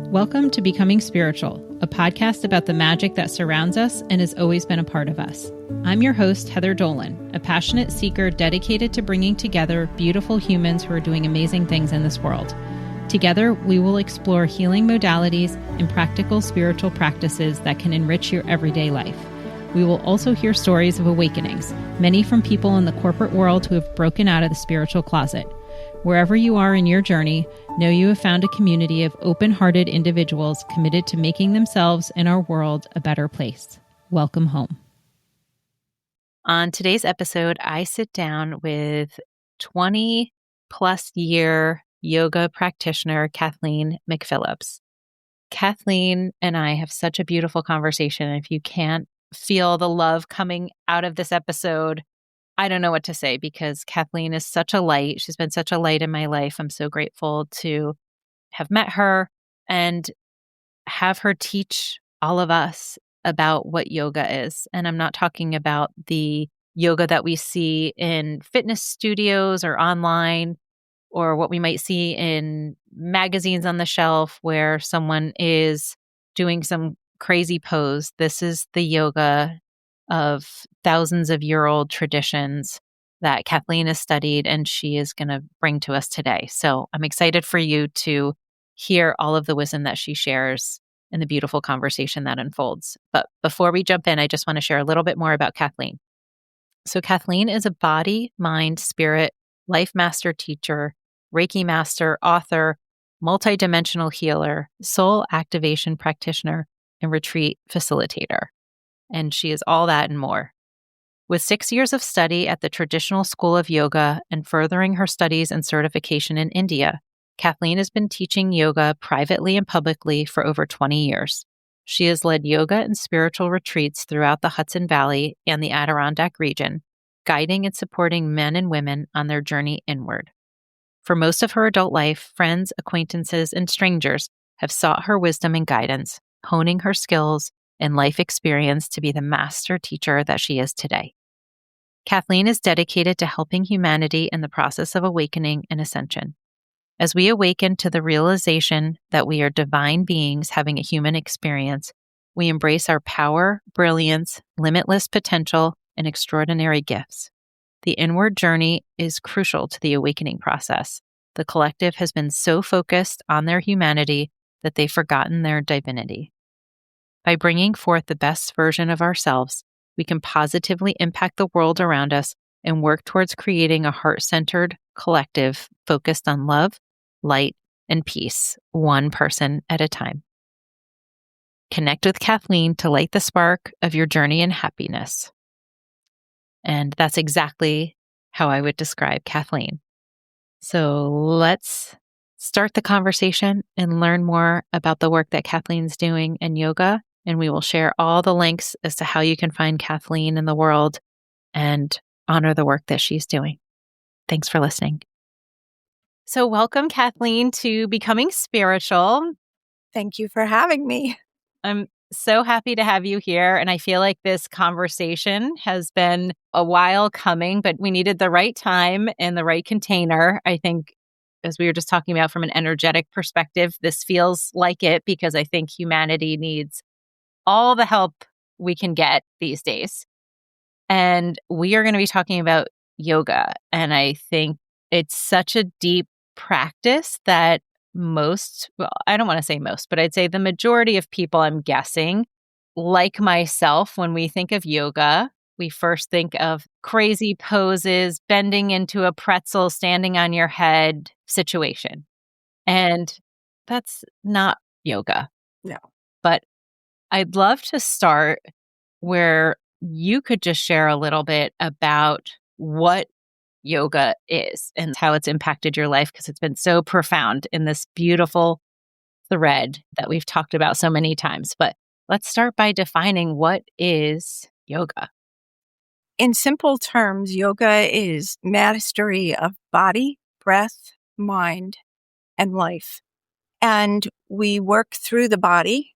Welcome to Becoming Spiritual, a podcast about the magic that surrounds us and has always been a part of us. I'm your host, Heather Dolan, a passionate seeker dedicated to bringing together beautiful humans who are doing amazing things in this world. Together, we will explore healing modalities and practical spiritual practices that can enrich your everyday life. We will also hear stories of awakenings, many from people in the corporate world who have broken out of the spiritual closet. Wherever you are in your journey, know you have found a community of open-hearted individuals committed to making themselves and our world a better place. Welcome home. On today's episode, I sit down with 20-plus year yoga practitioner Kathleen McPhillips. Kathleen and I have such a beautiful conversation. If you can't feel the love coming out of this episode, I don't know what to say because Kathleen is such a light. She's been such a light in my life. I'm so grateful to have met her and have her teach all of us about what yoga is. And I'm not talking about the yoga that we see in fitness studios or online, or what we might see in magazines on the shelf where someone is doing some crazy pose. This is the yoga of thousands of year old traditions that Kathleen has studied and she is going to bring to us today. So I'm excited for you to hear all of the wisdom that she shares and the beautiful conversation that unfolds. But before we jump in, I just want to share a little bit more about Kathleen. So Kathleen is a body, mind, spirit, life master teacher, Reiki master, author, multidimensional healer, soul activation practitioner, and retreat facilitator. And she is all that and more. With 6 years of study at the Traditional School of Yoga and furthering her studies and certification in India, Kathleen has been teaching yoga privately and publicly for over 20 years. She has led yoga and spiritual retreats throughout the Hudson Valley and the Adirondack region, guiding and supporting men and women on their journey inward. For most of her adult life, friends, acquaintances, and strangers have sought her wisdom and guidance, honing her skills and life experience to be the master teacher that she is today. Kathleen is dedicated to helping humanity in the process of awakening and ascension. As we awaken to the realization that we are divine beings having a human experience, we embrace our power, brilliance, limitless potential, and extraordinary gifts. The inward journey is crucial to the awakening process. The collective has been so focused on their humanity that they've forgotten their divinity. By bringing forth the best version of ourselves, we can positively impact the world around us and work towards creating a heart-centered collective focused on love, light, and peace, one person at a time. Connect with Kathleen to light the spark of your journey in happiness. And that's exactly how I would describe Kathleen. So let's start the conversation and learn more about the work that Kathleen's doing in yoga. And we will share all the links as to how you can find Kathleen in the world and honor the work that she's doing. Thanks for listening. So welcome, Kathleen, to Becoming Spiritual. Thank you for having me. I'm so happy to have you here. And I feel like this conversation has been a while coming, but we needed the right time and the right container. I think, as we were just talking about from an energetic perspective, this feels like it because I think humanity needs all the help we can get these days. And we are going to be talking about yoga. And I think it's such a deep practice that I don't want to say most, but I'd say the majority of people, I'm guessing, like myself, when we think of yoga, we first think of crazy poses, bending into a pretzel, standing on your head situation. And that's not yoga. No. But I'd love to start where you could just share a little bit about what yoga is and how it's impacted your life, because it's been so profound in this beautiful thread that we've talked about so many times. But let's start by defining what is yoga. In simple terms, yoga is mastery of body, breath, mind, and life. And we work through the body,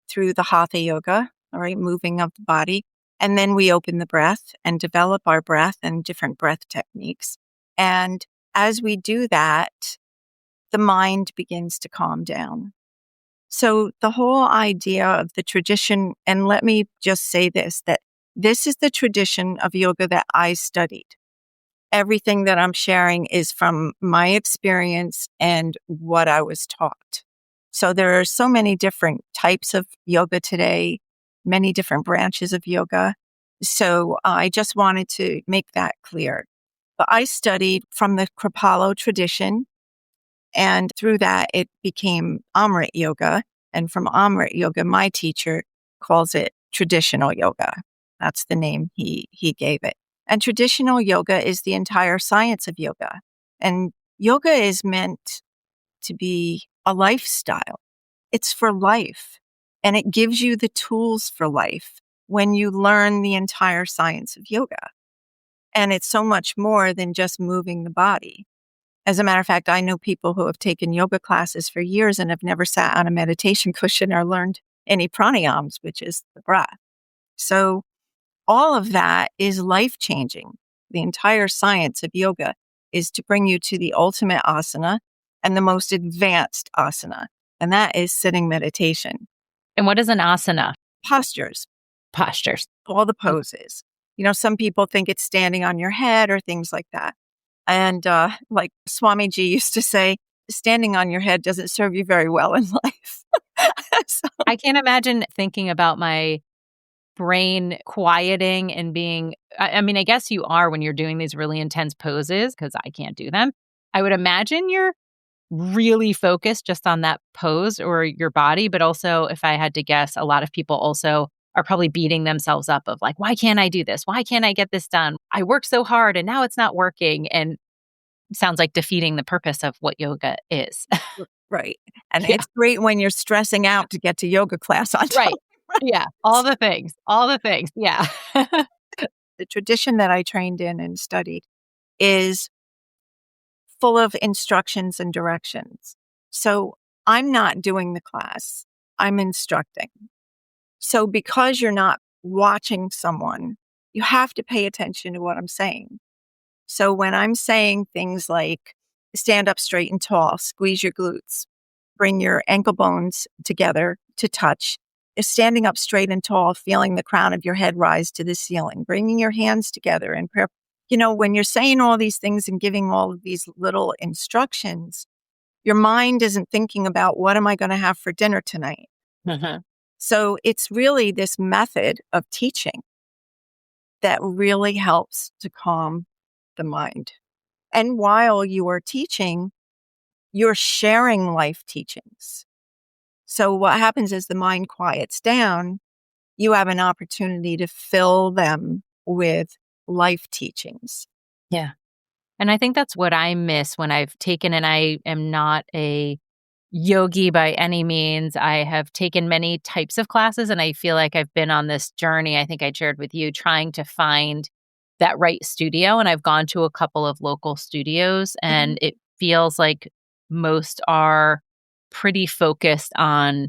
through the hatha yoga, all right, moving of the body. And then we open the breath and develop our breath and different breath techniques. And as we do that, the mind begins to calm down. So the whole idea of the tradition, and let me just say this, that this is the tradition of yoga that I studied. Everything that I'm sharing is from my experience and what I was taught. So there are so many different types of yoga today, many different branches of yoga. So I just wanted to make that clear. But I studied from the Kripalu tradition, and through that, it became Amrit Yoga. And from Amrit Yoga, my teacher calls it traditional yoga. That's the name he gave it. And traditional yoga is the entire science of yoga. And yoga is meant to be a lifestyle. It's for life. And it gives you the tools for life when you learn the entire science of yoga. And it's so much more than just moving the body. As a matter of fact, I know people who have taken yoga classes for years and have never sat on a meditation cushion or learned any pranayams, which is the breath. So all of that is life-changing. The entire science of yoga is to bring you to the ultimate asana and the most advanced asana, and that is sitting meditation. And what is an asana? Postures, Postures. all the poses. Some people think it's standing on your head or things like that. And like Swamiji used to say, standing on your head doesn't serve you very well in life. So, I can't imagine thinking about my brain quieting and being, I mean, I guess you are when you're doing these really intense poses because I can't do them. I would imagine you're really focused just on that pose or your body. But also, if I had to guess, a lot of people also are probably beating themselves up of like, why can't I do this? Why can't I get this done? I worked so hard and now it's not working. And sounds like defeating the purpose of what yoga is. right. And Yeah. it's great when you're stressing out to get to yoga class on time. Right. Yeah. All the things. All the things. Yeah. The tradition that I trained in and studied is full of instructions and directions. So I'm not doing the class, I'm instructing. So because you're not watching someone, you have to pay attention to what I'm saying. So when I'm saying things like stand up straight and tall, squeeze your glutes, bring your ankle bones together to touch, is standing up straight and tall, feeling the crown of your head rise to the ceiling, bringing your hands together in prayer. When you're saying all these things and giving all of these little instructions, your mind isn't thinking about what am I going to have for dinner tonight? Uh-huh. So it's really this method of teaching that really helps to calm the mind. And while you are teaching, you're sharing life teachings. So what happens is the mind quiets down, you have an opportunity to fill them with life teachings. Yeah. And I think that's what I miss when I've taken, and I am not a yogi by any means. I have taken many types of classes, and I feel like I've been on this journey, I think I shared with you, trying to find that right studio. And I've gone to a couple of local studios, and it feels like most are pretty focused on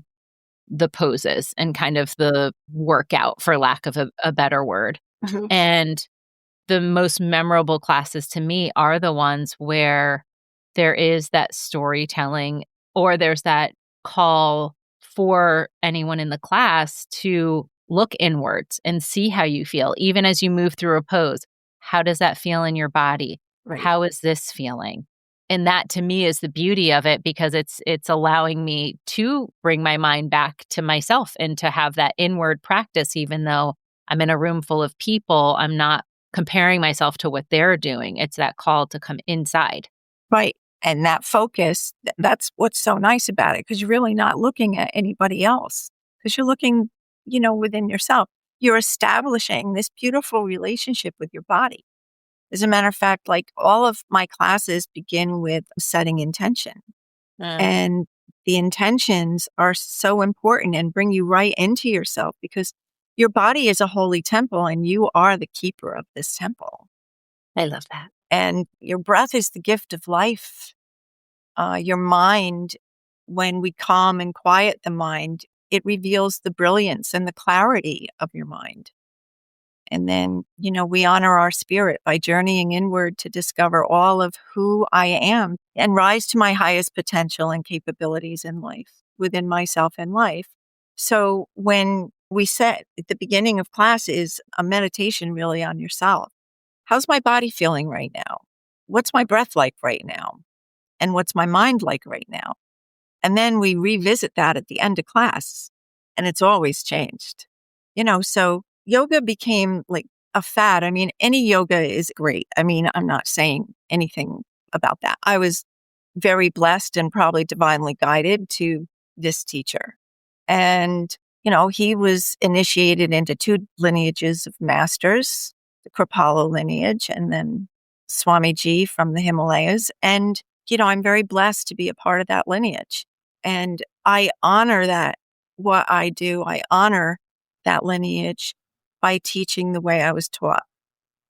the poses and kind of the workout, for lack of a better word. Mhm. And the most memorable classes to me are the ones where there is that storytelling, or there's that call for anyone in the class to look inwards and see how you feel, even as you move through a pose. How does that feel in your body? Right. How is this feeling? And that to me is the beauty of it, because it's allowing me to bring my mind back to myself and to have that inward practice. Even though I'm in a room full of people, I'm not comparing myself to what they're doing. It's that call to come inside. Right. And that focus, that's what's so nice about it, because you're really not looking at anybody else, because you're looking, within yourself. You're establishing this beautiful relationship with your body. As a matter of fact, like all of my classes begin with setting intention. And the intentions are so important and bring you right into yourself, because your body is a holy temple and you are the keeper of this temple. I love that. And your breath is the gift of life. Your mind, when we calm and quiet the mind, it reveals the brilliance and the clarity of your mind. And then, we honor our spirit by journeying inward to discover all of who I am and rise to my highest potential and capabilities in life. within myself and life. So when we said at the beginning of class is a meditation really on yourself. How's my body feeling right now? What's my breath like right now? And what's my mind like right now? And then we revisit that at the end of class, and it's always changed. So yoga became like a fad. I mean, any yoga is great. I mean, I'm not saying anything about that. I was very blessed and probably divinely guided to this teacher. And, he was initiated into two lineages of masters, the Kripalu lineage and then Swamiji from the Himalayas. And, I'm very blessed to be a part of that lineage. And I honor that, what I do, I honor that lineage by teaching the way I was taught.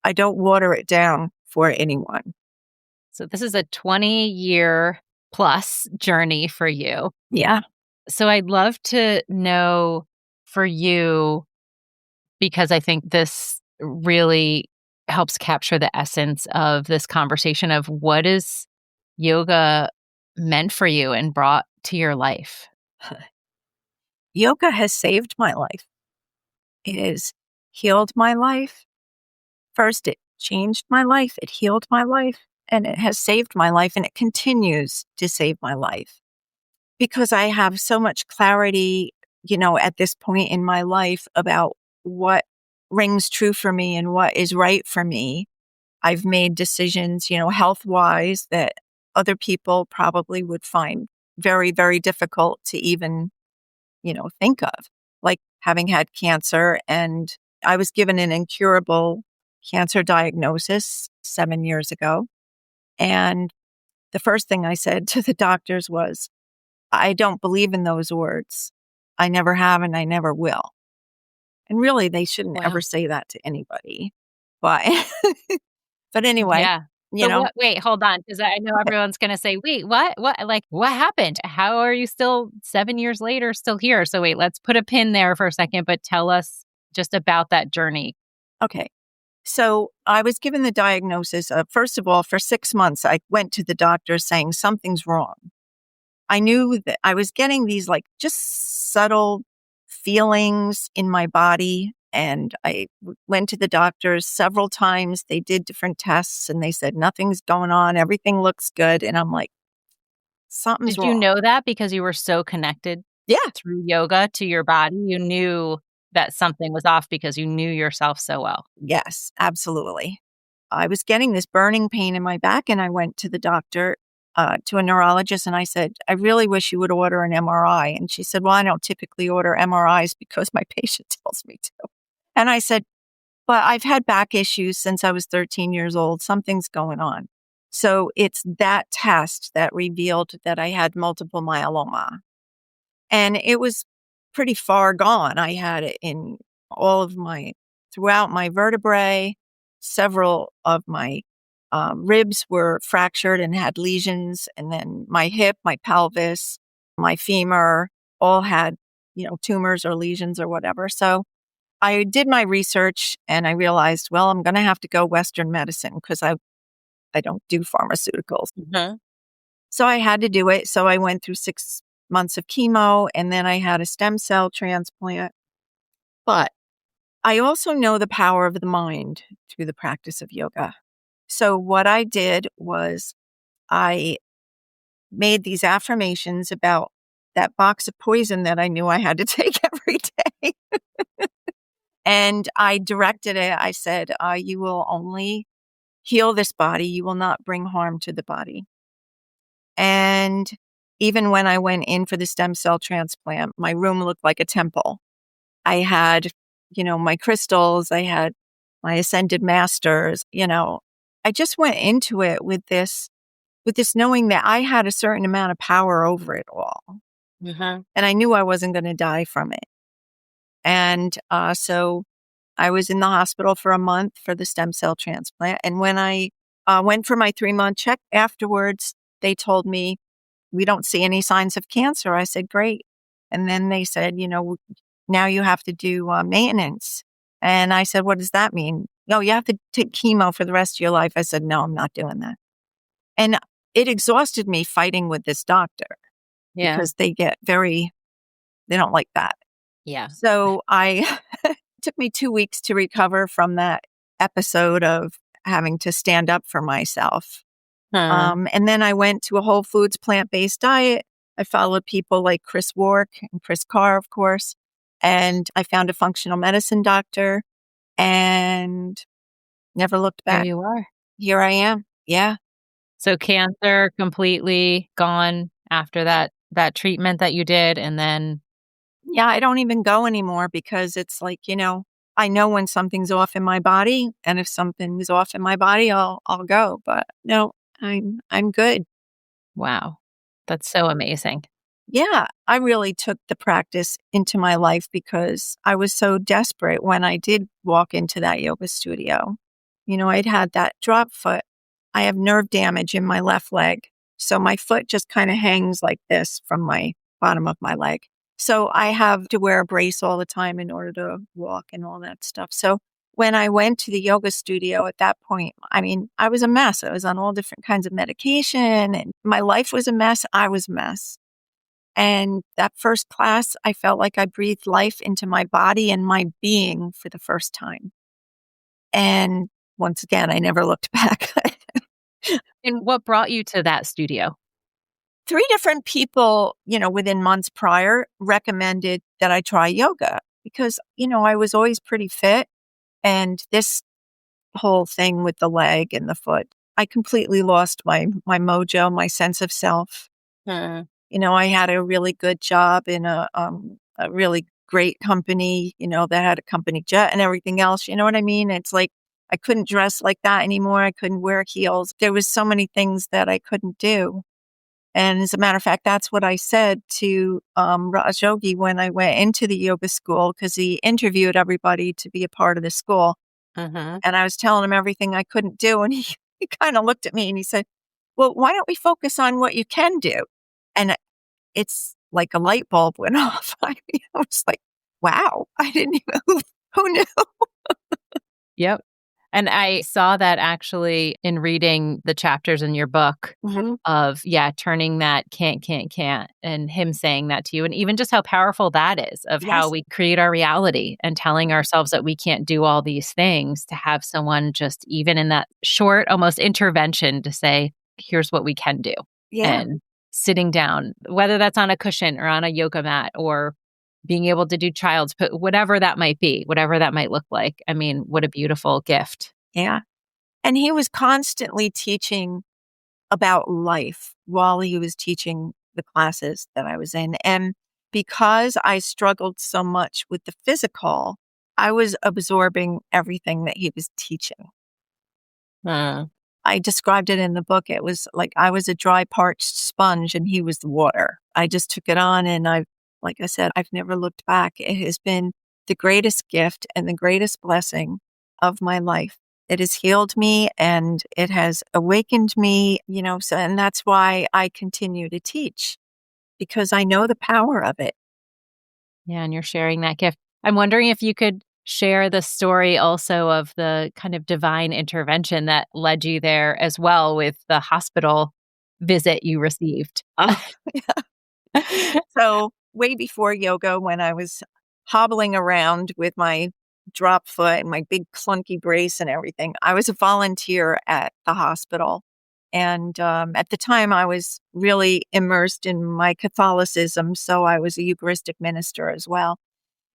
I don't water it down for anyone. So this is a 20-year plus journey for you. Yeah. So I'd love to know for you, because I think this really helps capture the essence of this conversation of what is yoga meant for you and brought to your life. Yoga has saved my life. It has healed my life. First, it changed my life. It healed my life. And it has saved my life. And it continues to save my life. Because I have so much clarity, at this point in my life about what rings true for me and what is right for me. I've made decisions, health-wise that other people probably would find very, very difficult to even, think of, like having had cancer. And I was given an incurable cancer diagnosis 7 years ago. And the first thing I said to the doctors was, I don't believe in those words. I never have and I never will. And really, they shouldn't ever say that to anybody. But, but anyway, Yeah. Wait, hold on. Because I know everyone's going to say, wait, what? Like, what happened? How are you still 7 years later still here? So wait, let's put a pin there for a second, but tell us just about that journey. Okay. So I was given the diagnosis of, first of all, for 6 months, I went to the doctor saying something's wrong. I knew that I was getting these like just subtle feelings in my body. And I went to the doctors several times. They did different tests and they said, nothing's going on. Everything looks good. And I'm like, something's wrong. Did you know that because you were so connected through yoga to your body? You knew that something was off because you knew yourself so well. Yes, absolutely. I was getting this burning pain in my back and I went to the doctor, to a neurologist, and I said, I really wish you would order an MRI. And she said, well, I don't typically order MRIs because my patient tells me to. And I said, but I've had back issues since I was 13 years old. Something's going on. So it's that test that revealed that I had multiple myeloma. And it was pretty far gone. I had it in throughout my vertebrae. Several of my ribs were fractured and had lesions. And then my hip, my pelvis, my femur all had, tumors or lesions or whatever. So I did my research and I realized, well, I'm going to have to go Western medicine because I don't do pharmaceuticals. Mm-hmm. So I had to do it. So I went through 6 months of chemo and then I had a stem cell transplant. But I also know the power of the mind through the practice of yoga. So what I did was I made these affirmations about that box of poison that I knew I had to take every day. And I directed it. I said, you will only heal this body. You will not bring harm to the body. And even when I went in for the stem cell transplant, my room looked like a temple. I had, my crystals. I had my ascended masters. I just went into it with this knowing that I had a certain amount of power over it all. Mm-hmm. And I knew I wasn't going to die from it. And so I was in the hospital for a month for the stem cell transplant. And when I went for my 3-month check afterwards, they told me, we don't see any signs of cancer. I said, great. And then they said, now you have to do maintenance. And I said, what does that mean? No, you have to take chemo for the rest of your life. I said, no, I'm not doing that. And it exhausted me fighting with this doctor. Yeah. because they don't like that. Yeah. So it took me 2 weeks to recover from that episode of having to stand up for myself. And then I went to a whole foods plant-based diet. I followed people like Chris Wark and Chris Carr, of course. And I found a functional medicine doctor and never looked Here back. you are. Here I am. Yeah. So cancer completely gone after that treatment that you did, and then Yeah, I don't even go anymore because it's like, I know when something's off in my body, and if something's off in my body, I'll go. But no, I'm good. wow, that's so amazing. Yeah, I really took the practice into my life because I was so desperate when I did walk into that yoga studio. I'd had that drop foot. I have nerve damage in my left leg. So my foot just kind of hangs like this from my bottom of my leg. So I have to wear a brace all the time in order to walk and all that stuff. So when I went to the yoga studio at that point, I was a mess. I was on all different kinds of medication and my life was a mess. I was a mess. And that first class, I felt like I breathed life into my body and my being for the first time. And once again, I never looked back. And what brought you to that studio? 3 different people, within months prior recommended that I try yoga because, I was always pretty fit. And this whole thing with the leg and the foot, I completely lost my mojo, my sense of self. I had a really good job in a really great company, that had a company jet and everything else. You know what I mean? It's like I couldn't dress like that anymore. I couldn't wear heels. There was so many things that I couldn't do. And as a matter of fact, that's what I said to Raj Yogi when I went into the yoga school because he interviewed everybody to be a part of the school. And I was telling him everything I couldn't do. And he kind of looked at me and he said, well, why don't we focus on what you can do? And it's like a light bulb went off. I was like, wow, I didn't even, who knew? Yep. And I saw that actually in reading the chapters in your book of, turning that can't, and him saying that to you. And even just how powerful that is of how we create our reality and telling ourselves that we can't do all these things, to have someone just even in that short, almost intervention to say, here's what we can do. Yeah. And sitting down, whether that's on a cushion or on a yoga mat or being able to do child's pose, whatever that might be, whatever that might look like. I mean, what a beautiful gift. Yeah. And he was constantly teaching about life while he was teaching the classes that I was in. And because I struggled so much with the physical, I was absorbing everything that he was teaching. I described it in the book. It was like I was a dry, parched sponge and he was the water. I just took it on and like I said, I've never looked back. It has been the greatest gift and the greatest blessing of my life. It has healed me and it has awakened me, and that's why I continue to teach because I know the power of it. Yeah, and you're sharing that gift. I'm wondering if you could share the story also of the kind of divine intervention that led you there as well with the hospital visit you received. So way before yoga, when I was hobbling around with my drop foot and my big clunky brace and everything, I was a volunteer at the hospital. And at the time, I was really immersed in my Catholicism. So I was a Eucharistic minister as well.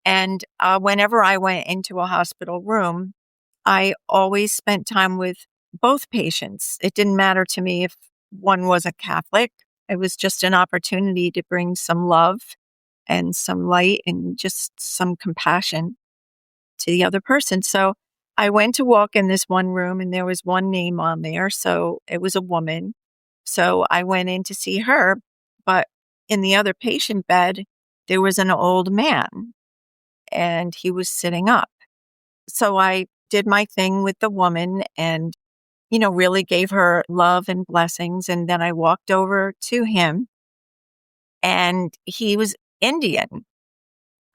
And whenever I went into a hospital room, I always spent time with both patients. It didn't matter to me if one was a Catholic. It was just an opportunity to bring some love and some light and just some compassion to the other person. So I went to walk in this one room and there was one name on there. So it was a woman. So I went in to see her. But in the other patient bed, there was an old man and he was sitting up. So I did my thing with the woman and, really gave her love and blessings. And then I walked over to him and he was Indian.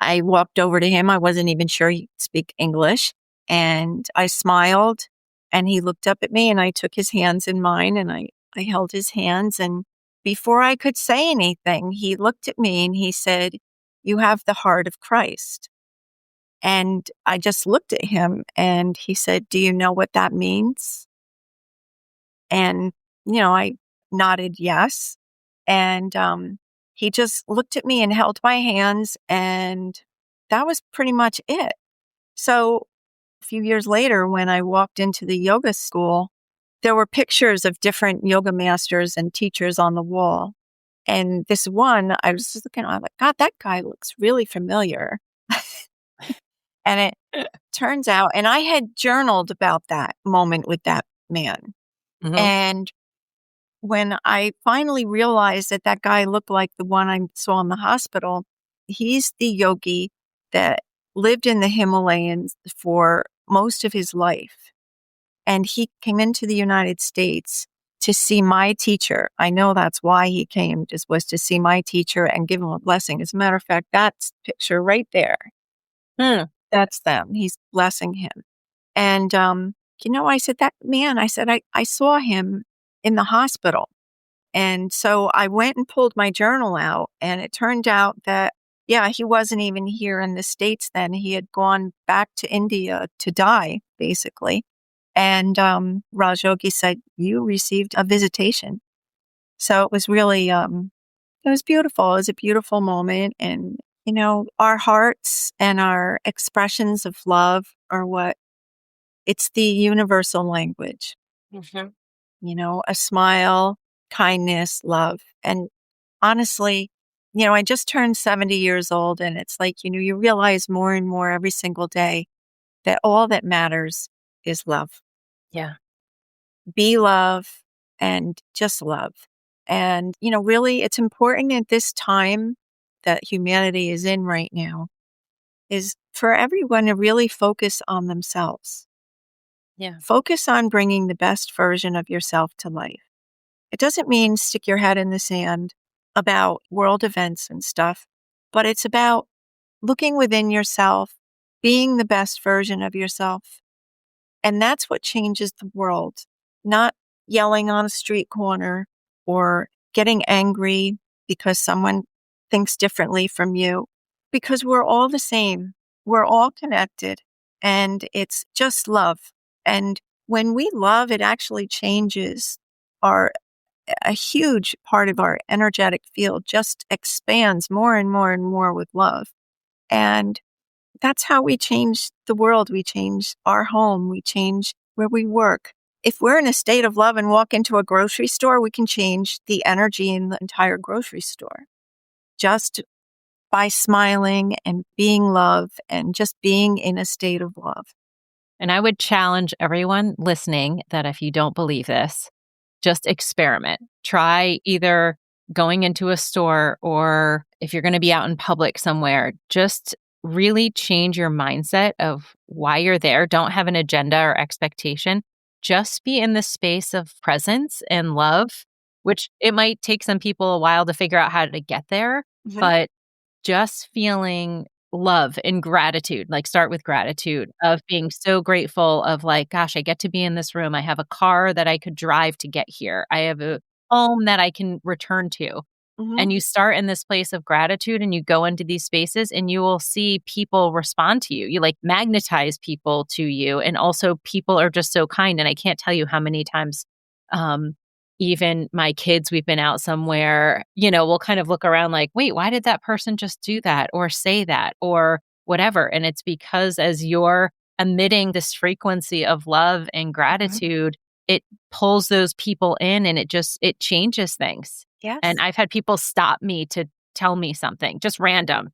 I walked over to him. I wasn't even sure he could speak English. And I smiled and he looked up at me and I took his hands in mine and I held his hands and before I could say anything, he looked at me and he said, "You have the heart of Christ." And I just looked at him and he said, "Do you know what that means?" And, I nodded yes. And he just looked at me and held my hands, and that was pretty much it. So a few years later, when I walked into the yoga school, there were pictures of different yoga masters and teachers on the wall. And this one, I was just looking, I'm like, God, that guy looks really familiar. And it turns out, and I had journaled about that moment with that man. Mhm. And when I finally realized that that guy looked like the one I saw in the hospital, he's the yogi that lived in the Himalayas for most of his life. And he came into the United States to see my teacher. I know that's why he came, just was to see my teacher and give him a blessing. As a matter of fact, that's the picture right there. That's them. He's blessing him. And, I said, that man, I said, I saw him in the hospital. And so I went and pulled my journal out, and it turned out that, yeah, he wasn't even here in the States then. He had gone back to India to die, basically. And Raj Yogi said, "You received a visitation." So it was really, it was beautiful. It was a beautiful moment. And, our hearts and our expressions of love are it's the universal language. Mhm. A smile, kindness, love. And honestly, I just turned 70 years old, and it's like, you realize more and more every single day that all that matters is love. Yeah. Be love and just love. And, really, it's important at this time that humanity is in right now is for everyone to really focus on themselves. Yeah. Focus on bringing the best version of yourself to life. It doesn't mean stick your head in the sand about world events and stuff, but it's about looking within yourself, being the best version of yourself. And that's what changes the world, not yelling on a street corner or getting angry because someone thinks differently from you, because we're all the same. We're all connected, and it's just love. And when we love, it actually changes our a huge part of our energetic field just expands more and more and more with love. And that's how we change the world. We change our home. We change where we work. If we're in a state of love and walk into a grocery store, we can change the energy in the entire grocery store just by smiling and being love and just being in a state of love. And I would challenge everyone listening that if you don't believe this, just experiment. Try either going into a store, or if you're going to be out in public somewhere, just really change your mindset of why you're there. Don't have an agenda or expectation. Just be in the space of presence and love, which it might take some people a while to figure out how to get there, Mhm. but just feeling love and gratitude, like start with gratitude of being so grateful of like, gosh, I get to be in this room. I have a car that I could drive to get here. I have a home that I can return to. Mhm. And you start in this place of gratitude and you go into these spaces and you will see people respond to you. You like magnetize people to you. And also people are just so kind. And I can't tell you how many times, even my kids, we've been out somewhere, we'll kind of look around like, wait, why did that person just do that or say that or whatever? And it's because as you're emitting this frequency of love and gratitude, it pulls those people in and it changes things. Yes. And I've had people stop me to tell me something, just random.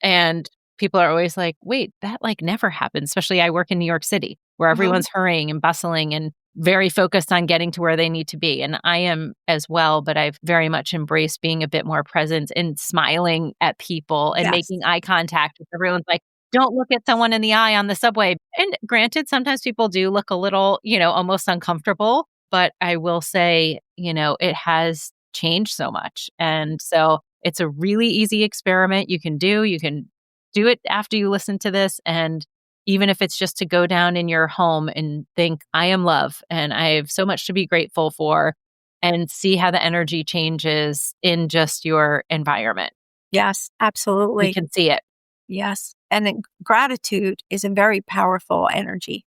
And people are always like, wait, that like never happens. Especially I work in New York City where everyone's hurrying and bustling and very focused on getting to where they need to be. And I am as well, but I've very much embraced being a bit more present and smiling at people and Yes. making eye contact with everyone's like, don't look at someone in the eye on the subway. And granted, sometimes people do look a little, almost uncomfortable, but I will say, it has changed so much. And so it's a really easy experiment you can do. You can do it after you listen to this. And even if it's just to go down in your home and think, I am love and I have so much to be grateful for. and see how the energy changes in just your environment. Yes, We absolutely. can see it. Yes. And then gratitude is a very powerful energy,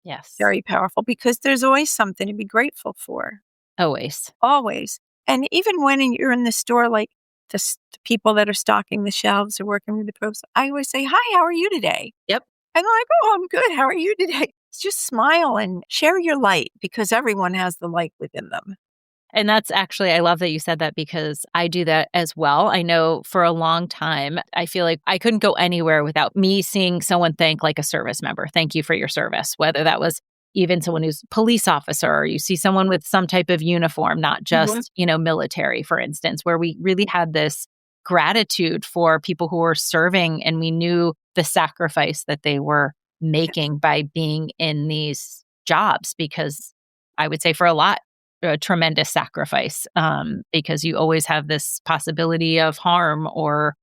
Yes. very powerful, because there's always something to be grateful for, Always. always. And even when you're in the store, like the people that are stocking the shelves or working with the pros, I always say, "Hi, how are you today?" Yep. And they're like, "Oh, I'm good. How are you today?" Just smile and share your light, because everyone has the light within them. And that's actually, I love that you said that because I do that as well. I know for a long time, I feel like I couldn't go anywhere without me seeing someone thank like a service member. Thank you for your service. Whether that was even someone who's police officer, or you see someone with some type of uniform, not Mhm. just, military, for instance, where we really had this gratitude for people who were serving and we knew the sacrifice that they were making by being in these jobs. Because I would say for a tremendous sacrifice, because you always have this possibility of harm or,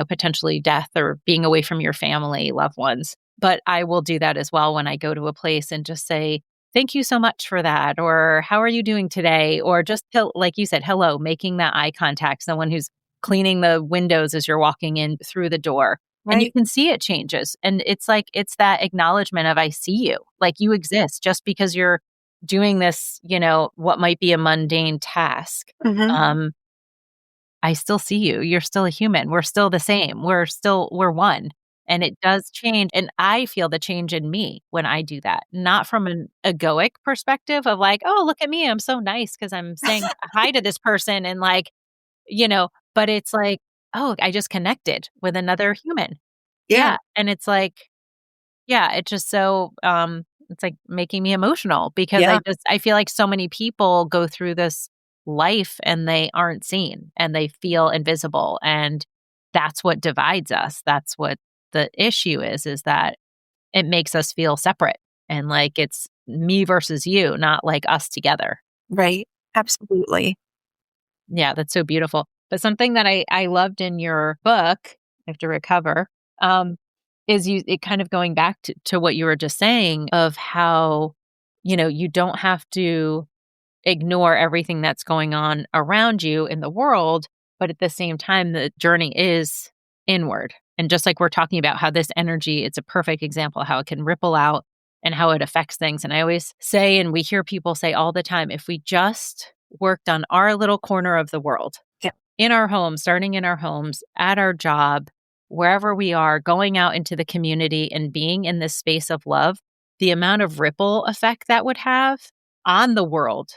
potentially death or being away from your family, loved ones. But I will do that as well when I go to a place and just say, thank you so much for that. Or how are you doing today? Or just, like you said, hello, making that eye contact, someone who's cleaning the windows as you're walking in through the door. And you Right? can see it changes. And it's like, it's that acknowledgement of I see you, like you exist just because you're doing this, what might be a mundane task. Mhm. Um, I still see you. You're still a human. We're still the same. We're one. And it does change. And I feel the change in me when I do that, not from an egoic perspective of like, oh, look at me. I'm so nice because I'm saying hi to this person. And like, but it's like, oh, I just connected with another human. Yeah. Yeah. And it's like, yeah, it's just so, it's like making me emotional because Yeah. I feel like so many people go through this life and they aren't seen and they feel invisible. And that's what divides us. That's what the issue is that it makes us feel separate and like it's me versus you, not like us together. Right. Absolutely. Yeah, that's so beautiful. But something that I loved in your book, I have to recover, um, is it kind of going back to what you were just saying of how, you don't have to ignore everything that's going on around you in the world, but at the same time, the journey is inward. And just like we're talking about how this energy, it's a perfect example how it can ripple out and how it affects things. And I always say, and we hear people say all the time, if we just worked on our little corner of the world, Yeah. in our homes, starting in our homes, at our job, wherever we are, going out into the community and being in this space of love, the amount of ripple effect that would have on the world,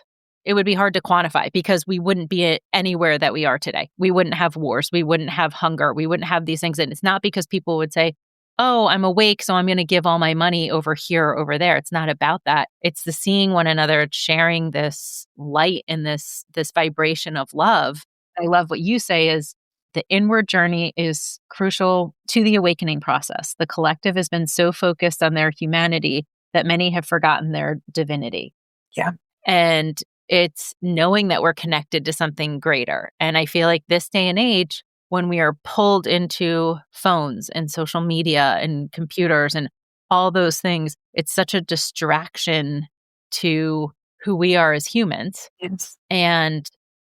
it would be hard to quantify because we wouldn't be anywhere that we are today. We wouldn't have wars. We wouldn't have hunger. We wouldn't have these things. And it's not because people would say, oh, I'm awake, so I'm going to give all my money over here or over there. It's not about that. It's the seeing one another, sharing this light and this vibration of love. I love what you say is the inward journey is crucial to the awakening process. The collective has been so focused on their humanity that many have forgotten their divinity. Yeah. And it's knowing that we're connected to something greater. And I feel like this day and age, when we are pulled into phones and social media and computers and all those things, it's such a distraction to who we are as humans. Yes. And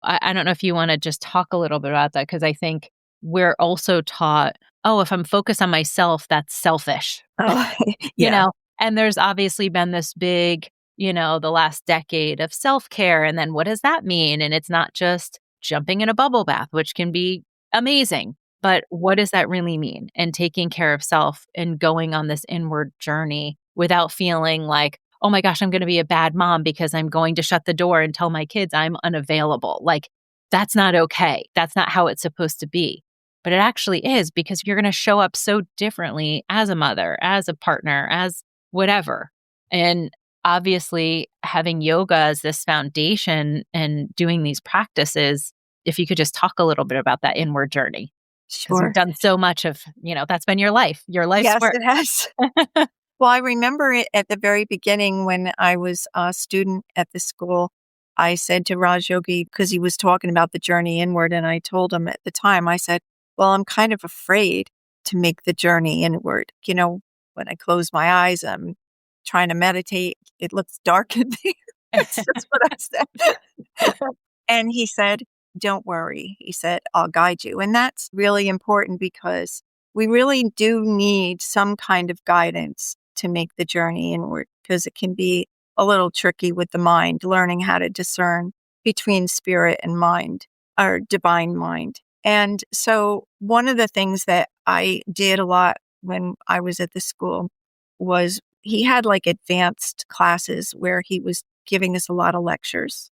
I don't know if you want to just talk a little bit about that, because I think we're also taught, oh, if I'm focused on myself, that's selfish, Oh, you yeah. know? And there's obviously been this big, the last decade of self-care. And then what does that mean? And it's not just jumping in a bubble bath, which can be amazing, but what does that really mean? And taking care of self and going on this inward journey without feeling like, oh my gosh, I'm going to be a bad mom because I'm going to shut the door and tell my kids I'm unavailable. Like, that's not okay. That's not how it's supposed to be. But it actually is, because you're going to show up so differently as a mother, as a partner, as whatever. And obviously, having yoga as this foundation and doing these practices, if you could just talk a little bit about that inward journey, because you've Sure. done so much of, that's been your life's Yes, work. it has. Well, I remember it at the very beginning when I was a student at the school. I said to Raj Yogi, because he was talking about the journey inward, and I told him at the time, I said, well, I'm kind of afraid to make the journey inward. When I close my eyes, I'm trying to meditate. It looks dark in there. That's just what I said. And he said, don't worry. He said, I'll guide you. And that's really important because we really do need some kind of guidance to make the journey inward because it can be a little tricky with the mind, learning how to discern between spirit and mind or divine mind. And so one of the things that I did a lot when I was at the school was he had like advanced classes where he was giving us a lot of lectures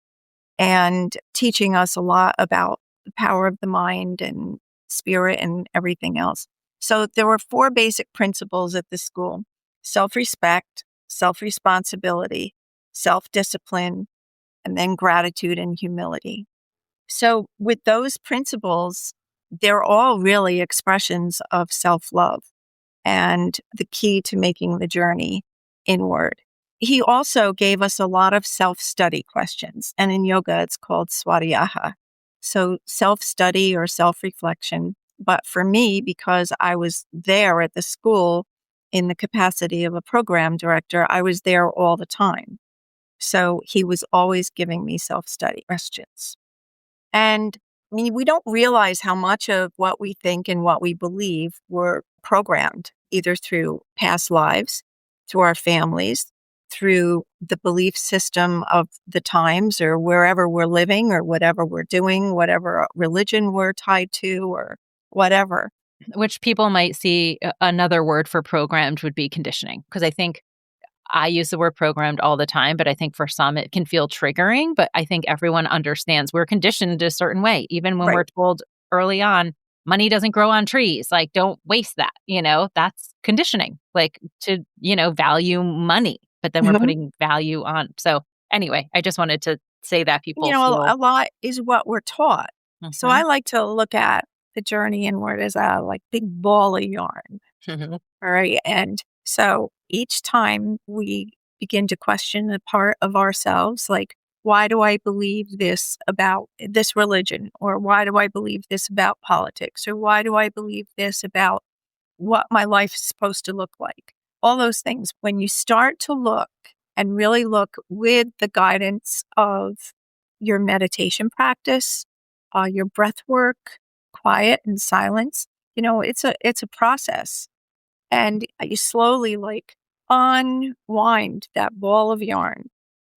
and teaching us a lot about the power of the mind and spirit and everything else. So there were 4 basic principles at the school: self-respect, self-responsibility, self-discipline, and then gratitude and humility. So with those principles, they're all really expressions of self-love and the key to making the journey inward. He also gave us a lot of self-study questions, and in yoga, it's called swadhyaya. So self-study or self-reflection. But for me, because I was there at the school in the capacity of a program director, I was there all the time. So he was always giving me self-study questions. And I mean, we don't realize how much of what we think and what we believe were programmed either through past lives, through our families, through the belief system of the times or wherever we're living or whatever we're doing, whatever religion we're tied to or whatever. Which people might see another word for programmed would be conditioning. Because I think I use the word programmed all the time, but I think for some it can feel triggering. But I think everyone understands we're conditioned a certain way. Even when Right. we're told early on, money doesn't grow on trees, like don't waste that, that's conditioning, like to, value money. But then we're Mhm. putting value on. So anyway, I just wanted to say that people A feel. lot is what we're taught. So I Mhm. like to look at the journey inward as a like big ball of yarn. Mhm. All right. And so each time we begin to question a part of ourselves, like, why do I believe this about this religion? Or why do I believe this about politics? Or why do I believe this about what my life is supposed to look like? All those things. When you start to look and really look with the guidance of your meditation practice, your breath work, quiet and silence, it's a process and you slowly like unwind that ball of yarn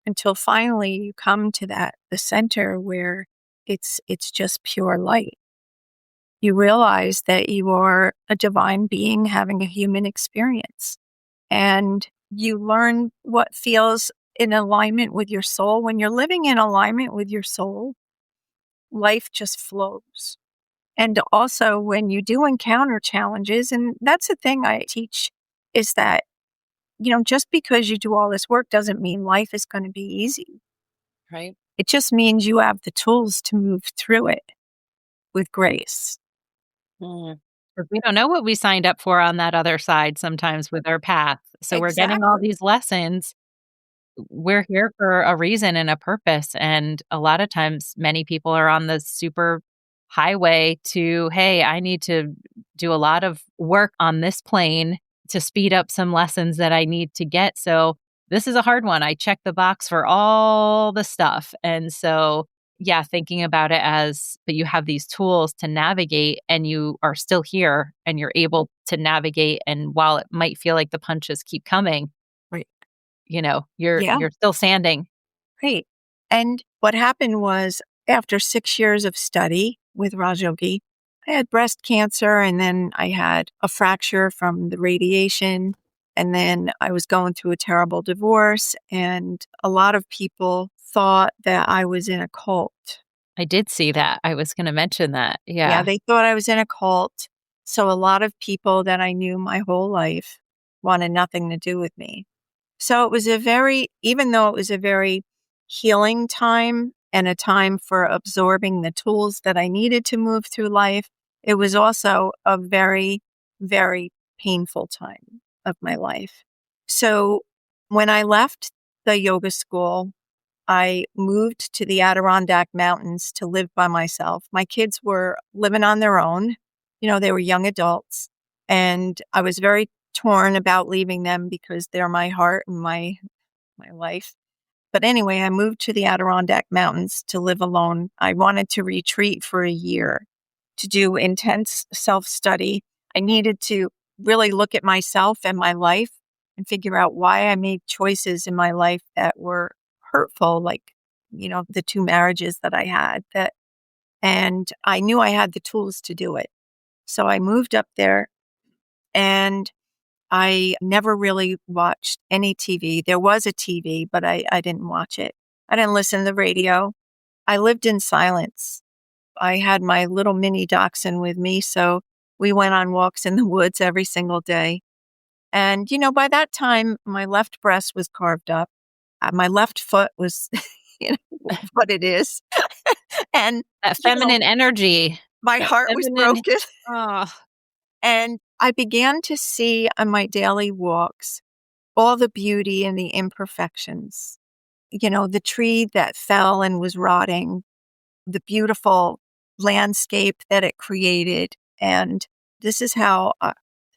until finally you come to the center where it's just pure light. You realize that you are a divine being having a human experience, and you learn what feels in alignment with your soul. When you're living in alignment with your soul, life just flows. And also when you do encounter challenges, and that's the thing I teach, is that just because you do all this work doesn't mean life is going to be easy. Right. It just means you have the tools to move through it with grace. Mm. 'Cause we don't know what we signed up for on that other side sometimes with our path. So we're getting all Exactly. these lessons. We're here for a reason and a purpose. And a lot of times, many people are on the super highway to, hey, I need to do a lot of work on this plane to speed up some lessons that I need to get. So this is a hard one. I check the box for all the stuff. And so, yeah, thinking about it as, but you have these tools to navigate and you are still here and you're able to navigate. And while it might feel like the punches keep coming, Right. you're Yeah. still standing. Great. And what happened was after 6 years of study with Raj Yogi, I had breast cancer and then I had a fracture from the radiation. And then I was going through a terrible divorce. And a lot of people thought that I was in a cult. I did see that. I was gonna mention that. Yeah, Yeah. they thought I was in a cult. So a lot of people that I knew my whole life wanted nothing to do with me. So it was even though it was a very healing time and a time for absorbing the tools that I needed to move through life, it was also a very, very painful time of my life. So when I left the yoga school, I moved to the Adirondack Mountains to live by myself. My kids were living on their own. They were young adults. And I was very torn about leaving them because they're my heart and my life. But anyway, I moved to the Adirondack Mountains to live alone. I wanted to retreat for a year to do intense self-study. I needed to really look at myself and my life and figure out why I made choices in my life that were hurtful, like, the 2 marriages that I had, and I knew I had the tools to do it. So I moved up there, and I never really watched any TV. There was a TV, but I didn't watch it. I didn't listen to the radio. I lived in silence. I had my little mini dachshund with me, so we went on walks in the woods every single day. And, by that time, my left breast was carved up. My left foot was, what it is. And, That feminine energy. my That heart was feminine. broken. Oh, And I began to see on my daily walks all the beauty and the imperfections. The tree that fell and was rotting, the beautiful landscape that it created. And this is how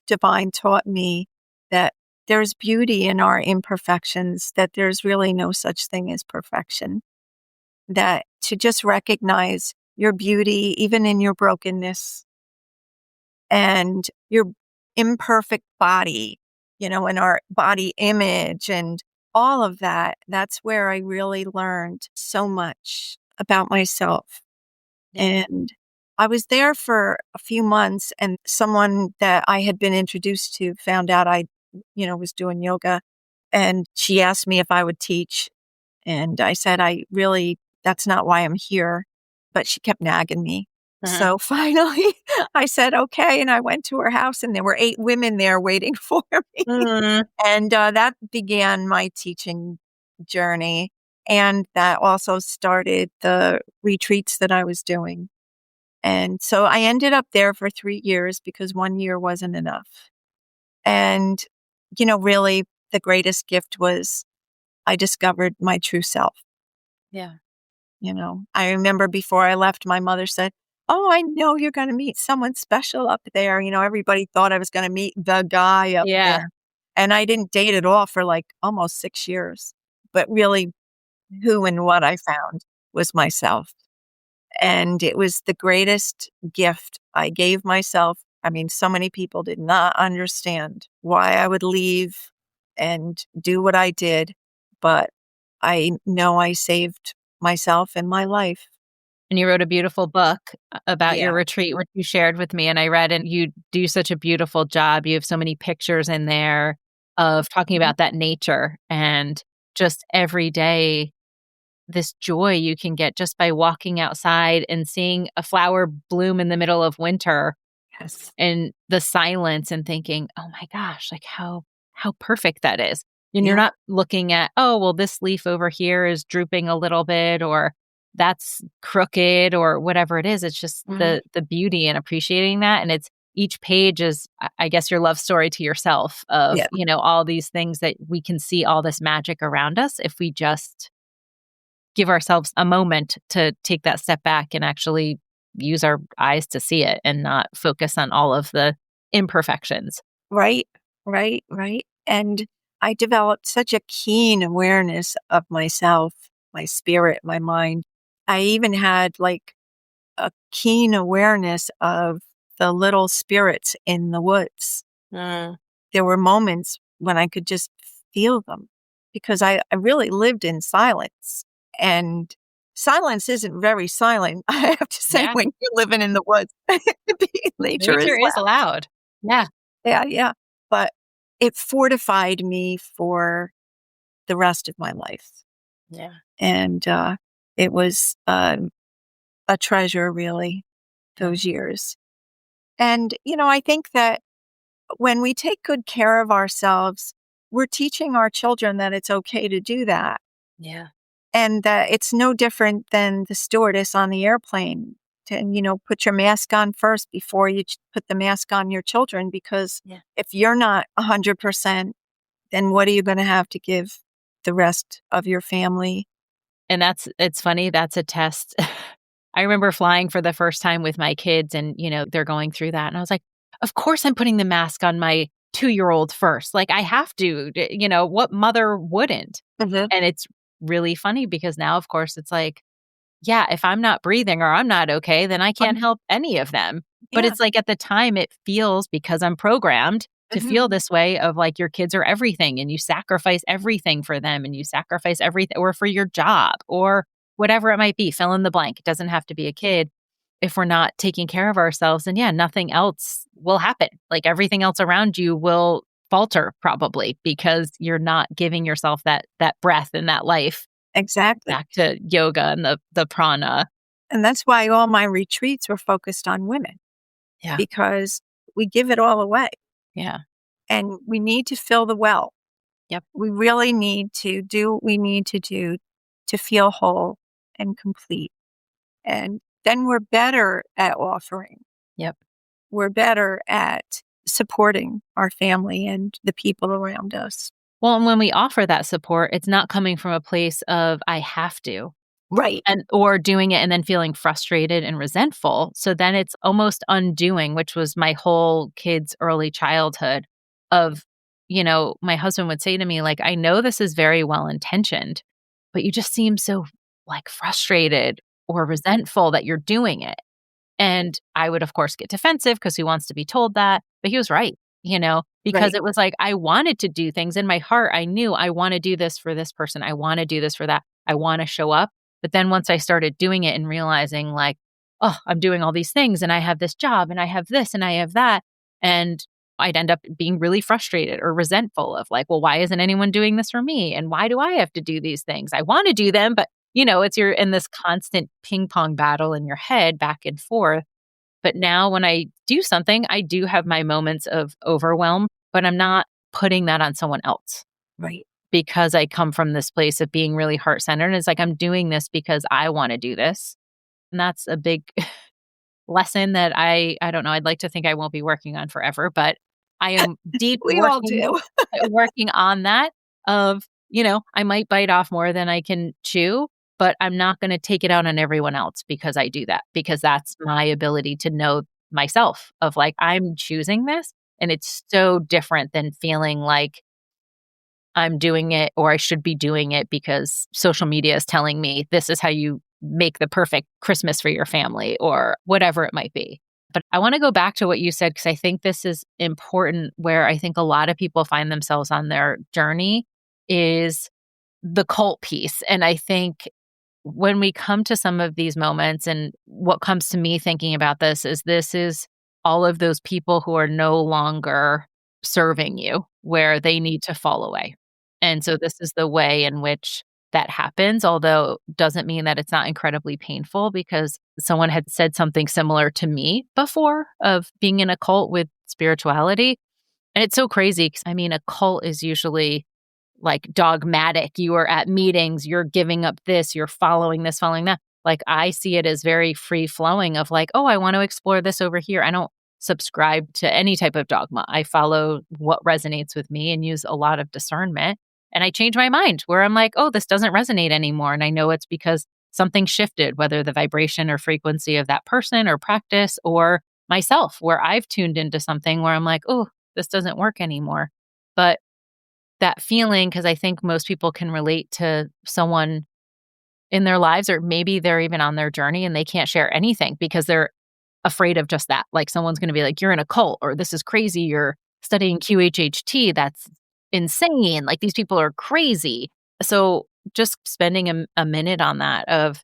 Divine taught me that there's beauty in our imperfections, that there's really no such thing as perfection. That to just recognize your beauty, even in your brokenness, and your imperfect body, and our body image and all of that. That's where I really learned so much about myself. Yeah. And I was there for a few months, and someone that I had been introduced to found out I, was doing yoga, and she asked me if I would teach. And I said, that's not why I'm here. But she kept nagging me. Uh-huh. So finally I said, okay. And I went to her house, and there were 8 women there waiting for me. Mm. And that began my teaching journey. And that also started the retreats that I was doing. And so I ended up there for 3 years because 1 year wasn't enough. And, really the greatest gift was I discovered my true self. Yeah. I remember before I left, my mother said, "Oh, I know you're going to meet someone special up there." Everybody thought I was going to meet the guy up yeah. there. And I didn't date at all for like almost 6 years. But really, who and what I found was myself. And it was the greatest gift I gave myself. I mean, so many people did not understand why I would leave and do what I did. But I know I saved myself and my life. And you wrote a beautiful book about your Yeah. retreat, which you shared with me, and I read, and you do such a beautiful job. You have so many pictures in there of talking about that nature and just every day, this joy you can get just by walking outside and seeing a flower bloom in the middle of winter Yes. and the silence and thinking, oh my gosh, like how perfect that is. And you're Yeah. not looking at, oh, well, this leaf over here is drooping a little bit, or that's crooked, or whatever it is. It's just Mhm. the beauty and appreciating that. And it's each page is, I guess, your love story to yourself of, Yeah. all these things that we can see all this magic around us if we just give ourselves a moment to take that step back and actually use our eyes to see it and not focus on all of the imperfections. Right. Right. Right. And I developed such a keen awareness of myself, my spirit, my mind. I even had like a keen awareness of the little spirits in the woods. Mm. There were moments when I could just feel them because I really lived in silence. And silence isn't very silent, I have to say, Yeah. when you're living in the woods. Nature is Nature is loud. loud. Yeah. Yeah, yeah. But it fortified me for the rest of my life. Yeah. And it was a treasure, really, Yeah. those years. And, I think that when we take good care of ourselves, we're teaching our children that it's okay to do that. Yeah. And that it's no different than the stewardess on the airplane. Put your mask on first before you put the mask on your children, because Yeah. if you're not 100%, then what are you going to have to give the rest of your family? And it's funny, that's a test. I remember flying for the first time with my kids and, they're going through that. And I was like, of course I'm putting the mask on my 2-year-old first. Like I have to, what mother wouldn't? Mhm. And it's really funny because now, of course, it's like, yeah, if I'm not breathing or I'm not okay, then I can't help any of them. But Yeah. it's like at the time it feels, because I'm programmed to feel this way, of like your kids are everything and you sacrifice everything for them and you sacrifice everything, or for your job or whatever it might be, fill in the blank. It doesn't have to be a kid. If we're not taking care of ourselves, then yeah, nothing else will happen. Like everything else around you will falter probably because you're not giving yourself that breath and that life. Exactly. Back to yoga and the prana. And that's why all my retreats were focused on women, Yeah. because we give it all away Yeah. and we need to fill the well. Yep. We really need to do what we need to do to feel whole and complete. And then we're better at offering. Yep. We're better at supporting our family and the people around us. Well, and when we offer that support, it's not coming from a place of I have to, Right. or doing it and then feeling frustrated and resentful. So then it's almost undoing, which was my whole kid's early childhood of, my husband would say to me, like, I know this is very well intentioned, but you just seem so like frustrated or resentful that you're doing it. And I would, of course, get defensive because who wants to be told that? But he was right, because Right. it was like I wanted to do things in my heart. I knew I want to do this for this person. I want to do this for that. I want to show up. But then once I started doing it and realizing like, oh, I'm doing all these things and I have this job and I have this and I have that. And I'd end up being really frustrated or resentful of like, well, why isn't anyone doing this for me? And why do I have to do these things? I want to do them, but you're in this constant ping pong battle in your head back and forth. But now when I do something, I do have my moments of overwhelm, but I'm not putting that on someone else Right. because I come from this place of being really heart centered. And it's like, I'm doing this because I want to do this. And that's a big lesson that I don't know. I'd like to think I won't be working on forever, but I am deep We all do. working on that of, I might bite off more than I can chew, but I'm not going to take it out on everyone else because I do that, because that's my ability to know myself of like, I'm choosing this. And it's so different than feeling like I'm doing it or I should be doing it because social media is telling me this is how you make the perfect Christmas for your family or whatever it might be. But I want to go back to what you said, because I think this is important, where I think a lot of people find themselves on their journey is the cult piece. And I think when we come to some of these moments, and what comes to me thinking about this is all of those people who are no longer serving you, where they need to fall away. And so this is the way in which that happens, although doesn't mean that it's not incredibly painful, because someone had said something similar to me before of being in a cult with spirituality. And it's so crazy because a cult is usually like dogmatic. You are at meetings, you're giving up this, you're following this, following that. Like I see it as very free flowing of like, oh, I want to explore this over here. I don't subscribe to any type of dogma. I follow what resonates with me and use a lot of discernment. And I change my mind where I'm like, oh, this doesn't resonate anymore. And I know it's because something shifted, whether the vibration or frequency of that person or practice or myself, where I've tuned into something where I'm like, oh, this doesn't work anymore. But that feeling, because I think most people can relate to someone in their lives, or maybe they're even on their journey and they can't share anything because they're afraid of just that. Like someone's going to be like, you're in a cult, or this is crazy. You're studying QHHT. That's insane. Like these people are crazy. So just spending a minute on that, of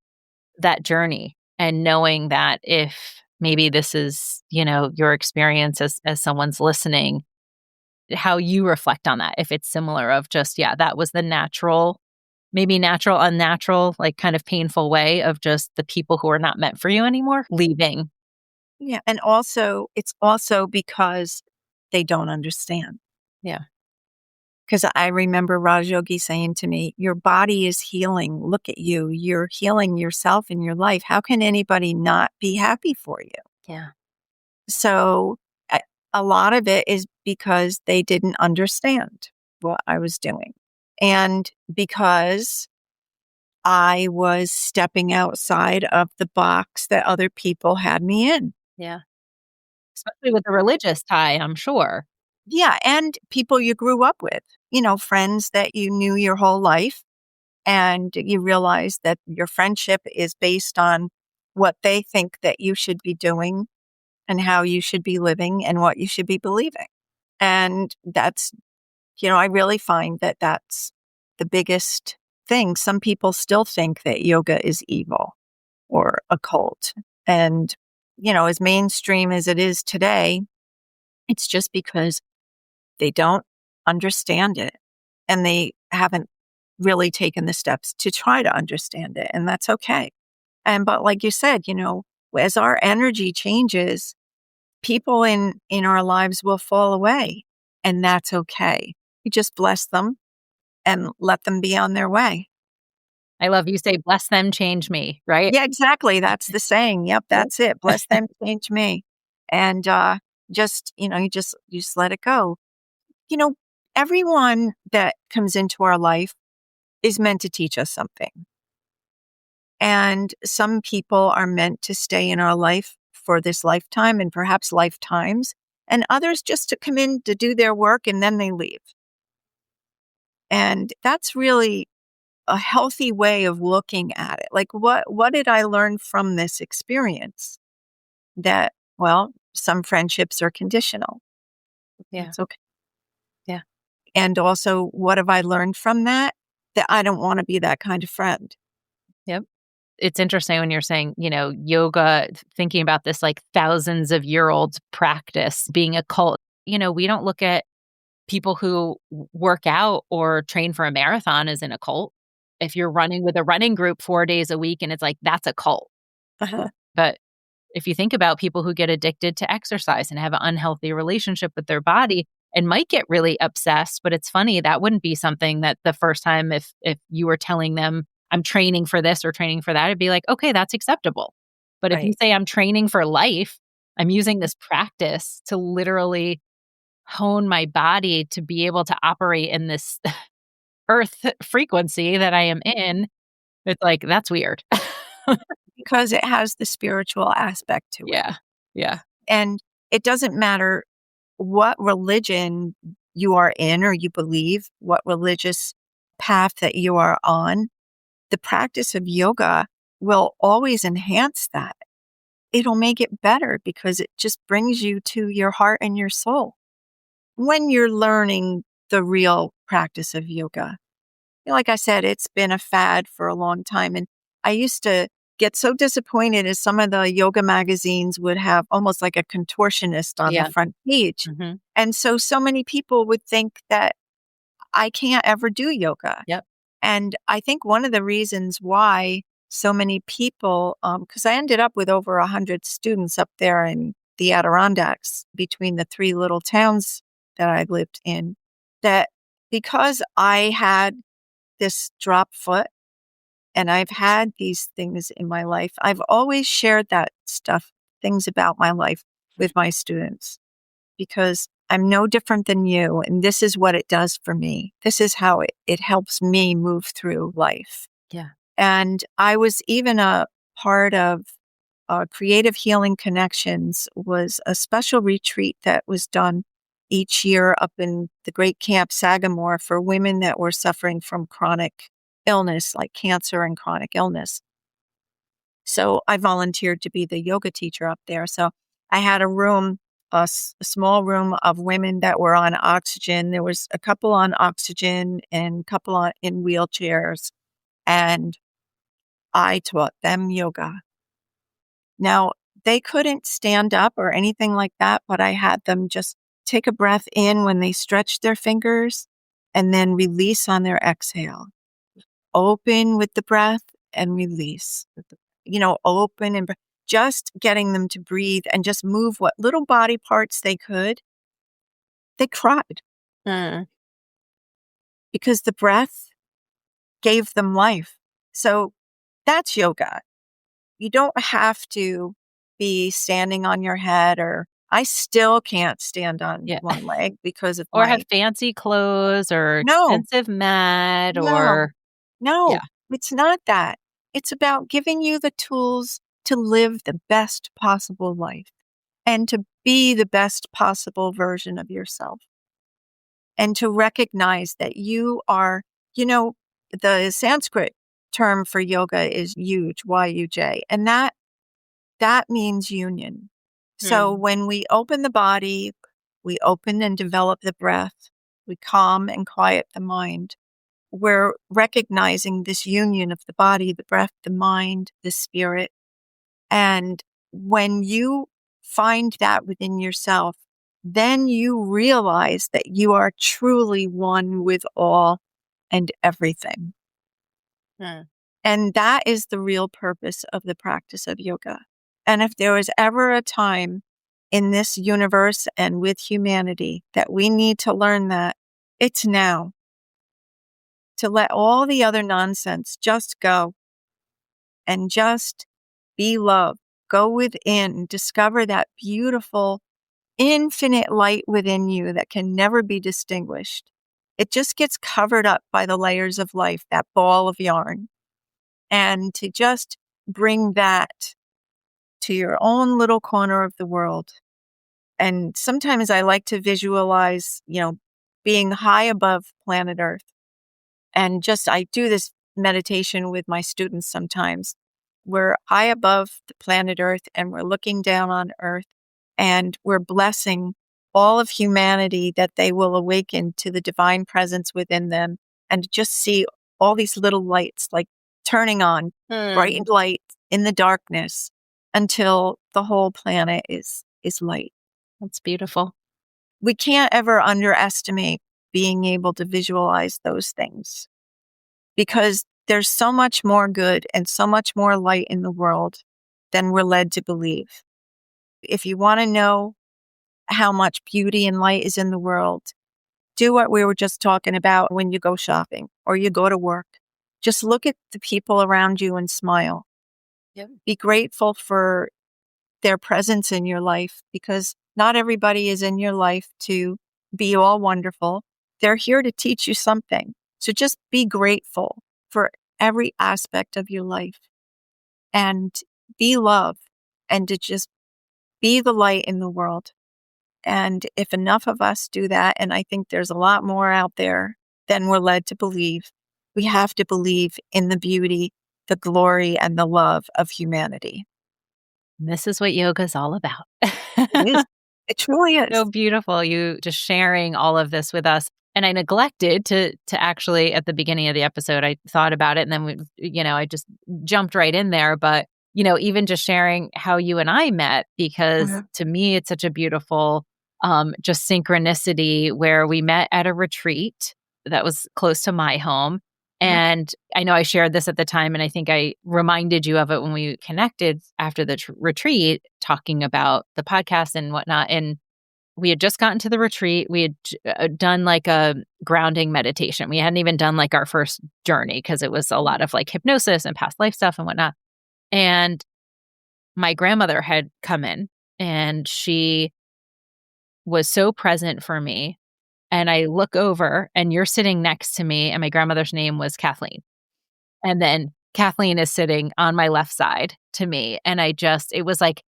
that journey, and knowing that if maybe this is, your experience as someone's listening, how you reflect on that. If it's similar of just, yeah, that was the natural, maybe natural, unnatural, like kind of painful way of just the people who are not meant for you anymore leaving. Yeah. And also, it's also because they don't understand. Yeah. Because I remember Raj Yogi saying to me, your body is healing. Look at you. You're healing yourself in your life. How can anybody not be happy for you? Yeah. So a lot of it is because they didn't understand what I was doing. And because I was stepping outside of the box that other people had me in. Yeah. Especially with a religious tie, I'm sure. Yeah. And people you grew up with, friends that you knew your whole life. And you realize that your friendship is based on what they think that you should be doing and how you should be living and what you should be believing. And that's, I really find that that's the biggest thing. Some people still think that yoga is evil or occult. And, as mainstream as it is today, it's just because they don't understand it and they haven't really taken the steps to try to understand it. And that's okay. But like you said, as our energy changes, people in our lives will fall away, and that's okay. You just bless them and let them be on their way. I love you say, bless them, change me, right? Yeah, exactly. That's the saying. Yep, that's it. Bless them, change me. And you just let it go. Everyone that comes into our life is meant to teach us something. And some people are meant to stay in our life for this lifetime and perhaps lifetimes, and others just to come in to do their work and then they leave. And that's really a healthy way of looking at it. Like, what did I learn from this experience? That, well, some friendships are conditional. Yeah. It's okay. Yeah. And also, what have I learned from that? That I don't want to be that kind of friend. Yep. It's interesting when you're saying, yoga, thinking about this like thousands of year old practice being a cult. We don't look at people who work out or train for a marathon as in a cult. If you're running with a running group 4 days a week and it's like, that's a cult. Uh-huh. But if you think about people who get addicted to exercise and have an unhealthy relationship with their body and might get really obsessed, but it's funny, that wouldn't be something that the first time if you were telling them, I'm training for this or training for that, it'd be like, okay, that's acceptable. But if you Right. say I'm training for life, I'm using this practice to literally hone my body to be able to operate in this earth frequency that I am in, it's like, that's weird. Because it has the spiritual aspect to it. Yeah. Yeah. And it doesn't matter what religion you are in or you believe, what religious path that you are on. The practice of yoga will always enhance that. It'll make it better because it just brings you to your heart and your soul. When you're learning the real practice of yoga, like I said, it's been a fad for a long time. And I used to get so disappointed as some of the yoga magazines would have almost like a contortionist on the Yeah. front page. Mm-hmm. And so many people would think that I can't ever do yoga. Yep. And I think one of the reasons why so many people, because I ended up with over 100 students up there in the Adirondacks between the three little towns that I lived in, that because I had this drop foot and I've had these things in my life, I've always shared that stuff, things about my life with my students because I'm no different than you. And this is what it does for me. This is how it helps me move through life. Yeah. And I was even a part of Creative Healing Connections was a special retreat that was done each year up in the Great Camp Sagamore for women that were suffering from chronic illness, like cancer and chronic illness. So I volunteered to be the yoga teacher up there. So I had a room, a small room of women that were on oxygen. There was a couple on oxygen and a couple in wheelchairs. And I taught them yoga. Now, they couldn't stand up or anything like that, but I had them just take a breath in when they stretched their fingers and then release on their exhale. Open with the breath and release. Open and just getting them to breathe and just move what little body parts they could. They cried because the breath gave them life. So that's yoga. You don't have to be standing on your head, or I still can't stand on Yeah. one leg because of Or have fancy clothes or No. expensive mat No. Yeah. It's not that. It's about giving you the tools to live the best possible life and to be the best possible version of yourself and to recognize that you are, the Sanskrit term for yoga is yuj, Y-U-J, and that means union. So when we open the body, we open and develop the breath, we calm and quiet the mind. We're recognizing this union of the body, the breath, the mind, the spirit. And when you find that within yourself, then you realize that you are truly one with all and everything. And that is the real purpose of the practice of yoga. And if there was ever a time in this universe and with humanity that we need to learn that, it's now. To let all the other nonsense just go and just be love. Go within, discover that beautiful, infinite light within you that can never be distinguished. It just gets covered up by the layers of life, that ball of yarn. And to just bring that to your own little corner of the world. And sometimes I like to visualize, being high above planet Earth. And I do this meditation with my students sometimes. We're high above the planet Earth and we're looking down on Earth and we're blessing all of humanity that they will awaken to the divine presence within them and just see all these little lights like turning on, bright light in the darkness until the whole planet is light. That's beautiful. We can't ever underestimate being able to visualize those things because there's so much more good and so much more light in the world than we're led to believe. If you want to know how much beauty and light is in the world, do what we were just talking about when you go shopping or you go to work. Just look at the people around you and smile. Yep. Be grateful for their presence in your life because not everybody is in your life to be all wonderful. They're here to teach you something. So just be grateful for every aspect of your life and be love and to just be the light in the world. And if enough of us do that, and I think there's a lot more out there than we're led to believe, we have to believe in the beauty, the glory, and the love of humanity. This is what yoga is all about. It is. It truly is. So beautiful. You just sharing all of this with us. And I neglected to actually at the beginning of the episode, I thought about it and then I just jumped right in there. But, even just sharing how you and I met, because to me, it's such a beautiful just synchronicity where we met at a retreat that was close to my home. And I know I shared this at the time, and I think I reminded you of it when we connected after the retreat, talking about the podcast and whatnot. And we had just gotten to the retreat. We had done like a grounding meditation. We hadn't even done like our first journey because it was a lot of like hypnosis and past life stuff and whatnot. And my grandmother had come in and she was so present for me. And I look over and you're sitting next to me, and my grandmother's name was Kathleen. And then Kathleen is sitting on my left side to me. And it was like,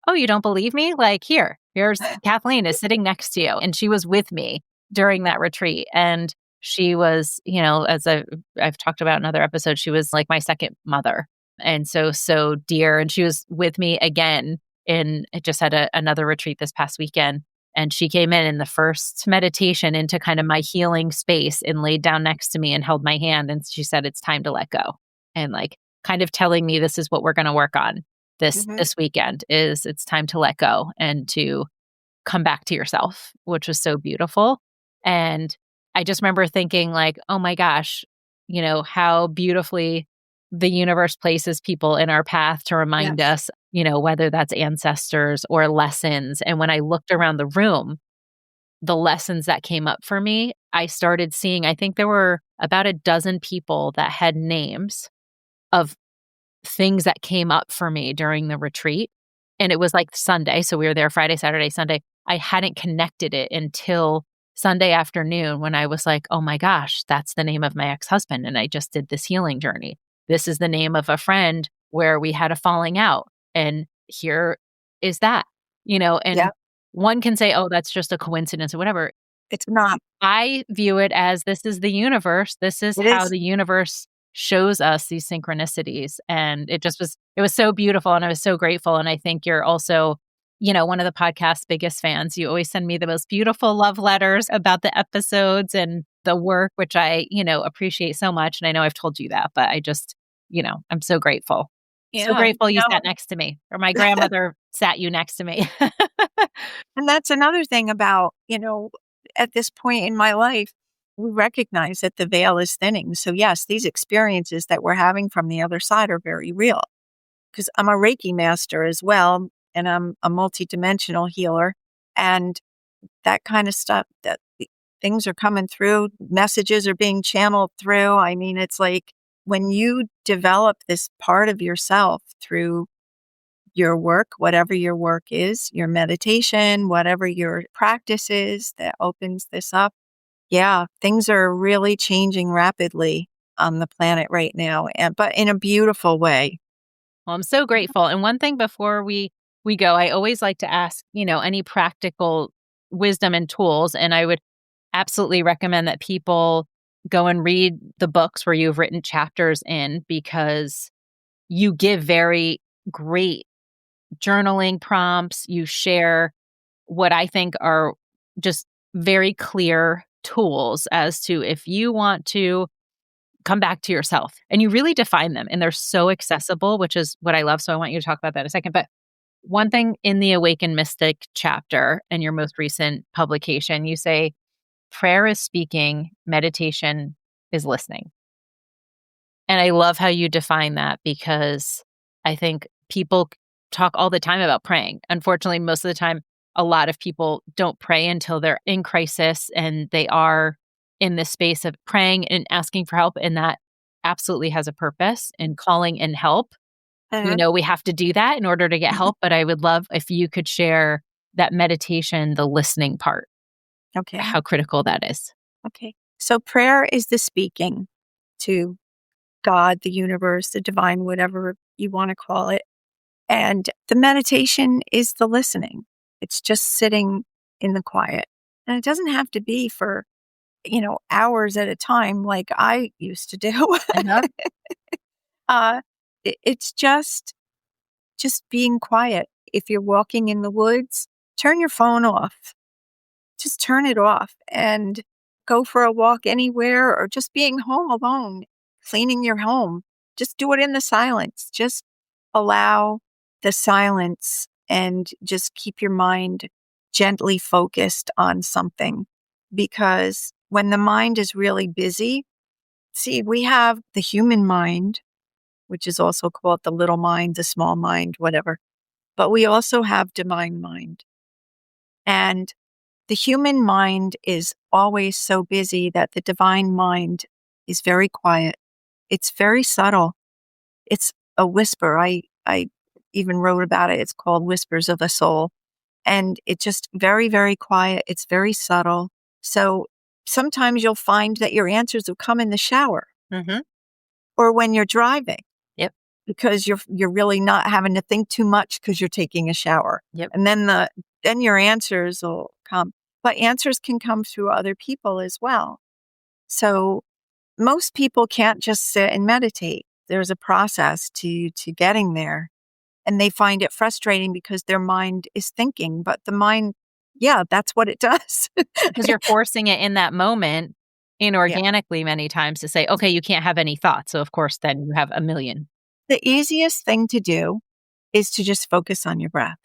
oh, you don't believe me? Like, here's Kathleen is sitting next to you. And she was with me during that retreat. And she was, as I've talked about in other episodes, she was like my second mother. And so dear. And she was with me again I just had another retreat this past weekend. And she came in the first meditation into kind of my healing space and laid down next to me and held my hand. And she said, it's time to let go. And like kind of telling me this is what we're going to work on this weekend is it's time to let go and to come back to yourself, which was so beautiful. And I just remember thinking like, oh my gosh, how beautifully the universe places people in our path to remind us, whether that's ancestors or lessons. And when I looked around the room, the lessons that came up for me, I started seeing, I think there were about a dozen people that had names of things that came up for me during the retreat. And it was like Sunday. So we were there Friday, Saturday, Sunday. I hadn't connected it until Sunday afternoon when I was like, oh my gosh, that's the name of my ex-husband. And I just did this healing journey. This is the name of a friend where we had a falling out. And here is that, and one can say, oh, that's just a coincidence or whatever. It's not. I view it as this is the universe. This is It how is. the universe shows us these synchronicities. And it was so beautiful. And I was so grateful. And I think you're also, one of the podcast's biggest fans. You always send me the most beautiful love letters about the episodes and the work, which I, appreciate so much. And I know I've told you that, but I just, I'm so grateful. So Yeah. grateful you sat next to me, or my grandmother sat you next to me. And that's another thing about, at this point in my life, we recognize that the veil is thinning. So yes, these experiences that we're having from the other side are very real, because I'm a Reiki master as well, and I'm a multidimensional healer, and that kind of stuff, that things are coming through, messages are being channeled through. I mean, it's like when you develop this part of yourself through your work, whatever your work is, your meditation, whatever your practice is that opens this up. Yeah, things are really changing rapidly on the planet right now, but in a beautiful way. Well, I'm so grateful. And one thing before we go, I always like to ask, any practical wisdom and tools. And I would absolutely recommend that people go and read the books where you've written chapters in, because you give very great journaling prompts. You share what I think are just very clear tools as to if you want to come back to yourself, and you really define them, and they're so accessible, which is what I love. So I want you to talk about that in a second. But one thing in the Awakened Mystic chapter in your most recent publication, you say prayer is speaking, meditation is listening. And I love how you define that, because I think people talk all the time about praying. Unfortunately, most of the time, a lot of people don't pray until they're in crisis and they are in this space of praying and asking for help. And that absolutely has a purpose in calling in help. Uh-huh. We have to do that in order to get help. But I would love if you could share that meditation, the listening part, Okay. how critical that is. Okay. So prayer is the speaking to God, the universe, the divine, whatever you want to call it. And the meditation is the listening. It's just sitting in the quiet. And it doesn't have to be for, hours at a time like I used to do. Uh-huh. It's just being quiet. If you're walking in the woods, turn your phone off. Just turn it off and go for a walk anywhere, or just being home alone, cleaning your home. Just do it in the silence. Just allow the silence and just keep your mind gently focused on something. Because when the mind is really busy, see, we have the human mind, which is also called the little mind, the small mind, whatever. But we also have divine mind. And the human mind is always so busy that the divine mind is very quiet. It's very subtle. It's a whisper. I even wrote about it. It's called Whispers of the Soul. And it's just very, very quiet. It's very subtle. So sometimes you'll find that your answers will come in the shower Mm-hmm. or when you're driving. Yep. Because you're really not having to think too much because you're taking a shower. Yep. And then your answers will come. But answers can come through other people as well. So most people can't just sit and meditate. There's a process to getting there. And they find it frustrating because their mind is thinking. But the mind, yeah, that's what it does. Because you're forcing it in that moment Yeah. inorganically many times to say, okay, you can't have any thoughts. So of course, then you have a million. The easiest thing to do is to just focus on your breath.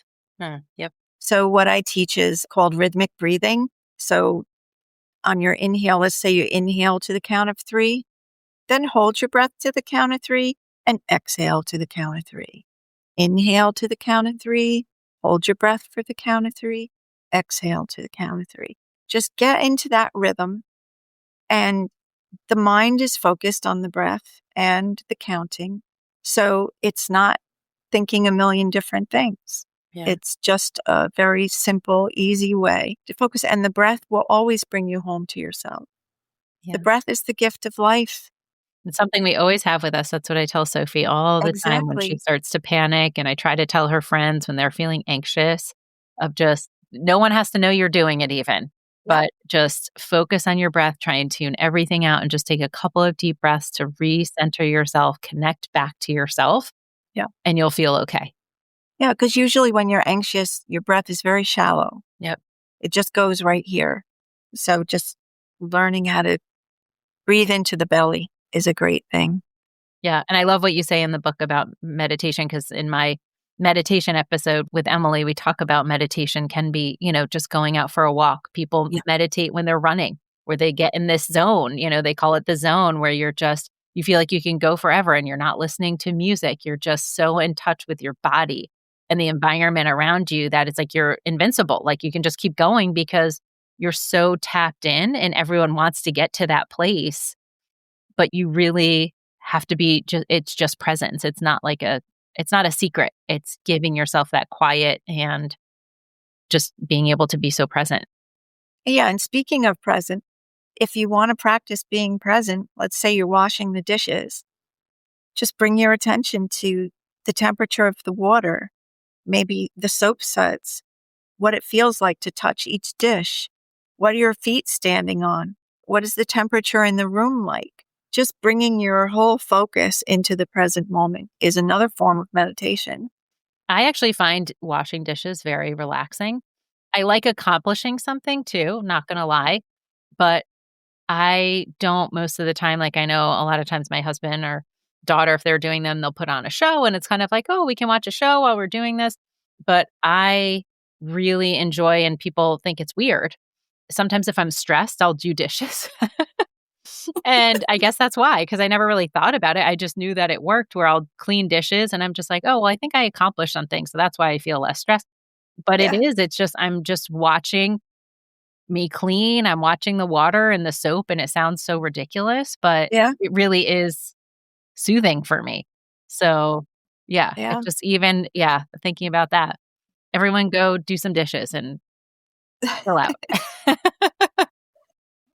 Yep. So what I teach is called rhythmic breathing. So on your inhale, let's say you inhale to the count of 3, then hold your breath to the count of 3 and exhale to the count of 3. Inhale to the count of 3, hold your breath for the count of 3, exhale to the count of 3. Just get into that rhythm, and the mind is focused on the breath and the counting. So it's not thinking a million different things. Yeah. It's just a very simple, easy way to focus. And the breath will always bring you home to yourself. Yeah. The breath is the gift of life. It's something we always have with us. That's what I tell Sophie all the time when she Exactly. starts to panic. And I try to tell her friends when they're feeling anxious of just, no one has to know you're doing it even. but just focus on your breath, try and tune everything out and just take a couple of deep breaths to recenter yourself, connect back to yourself. Yeah. And you'll feel okay. Yeah, because usually when you're anxious, your breath is very shallow. Yep. It just goes right here. So just learning how to breathe into the belly is a great thing. Yeah. And I love what you say in the book about meditation, because in my meditation episode with Emily, we talk about meditation can be, just going out for a walk. People meditate when they're running, where they get in this zone, they call it the zone, where you feel like you can go forever and you're not listening to music. You're just so in touch with your body and the environment around you that it's like you're invincible. Like you can just keep going because you're so tapped in, and everyone wants to get to that place. But you really have to be it's just presence. It's not a secret. It's giving yourself that quiet and just being able to be so present. Yeah. And speaking of present, if you want to practice being present, let's say you're washing the dishes, just bring your attention to the temperature of the water, maybe the soap suds, what it feels like to touch each dish. What are your feet standing on? What is the temperature in the room like? Just bringing your whole focus into the present moment is another form of meditation. I actually find washing dishes very relaxing. I like accomplishing something too, not going to lie, but I don't most of the time. Like I know a lot of times my husband or daughter, if they're doing them, they'll put on a show and it's kind of like, oh, we can watch a show while we're doing this. But I really enjoy, and people think it's weird. Sometimes if I'm stressed, I'll do dishes. And I guess that's why, because I never really thought about it. I just knew that it worked, where I'll clean dishes and I'm just like, oh, well, I think I accomplished something. So that's why I feel less stressed. But I'm just watching me clean. I'm watching the water and the soap, and it sounds so ridiculous, but it really is soothing for me. So it's just thinking about that. Everyone go do some dishes and chill out.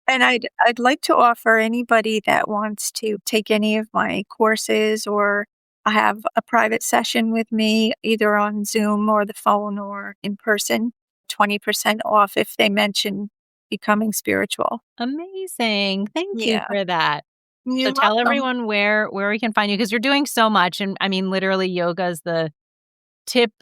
And I'd like to offer anybody that wants to take any of my courses or have a private session with me, either on Zoom or the phone or in person, 20% off if they mention becoming spiritual. Amazing. Thank you for that. You're So tell welcome. everyone where we can find you, because you're doing so much. And I mean, literally yoga is the tip,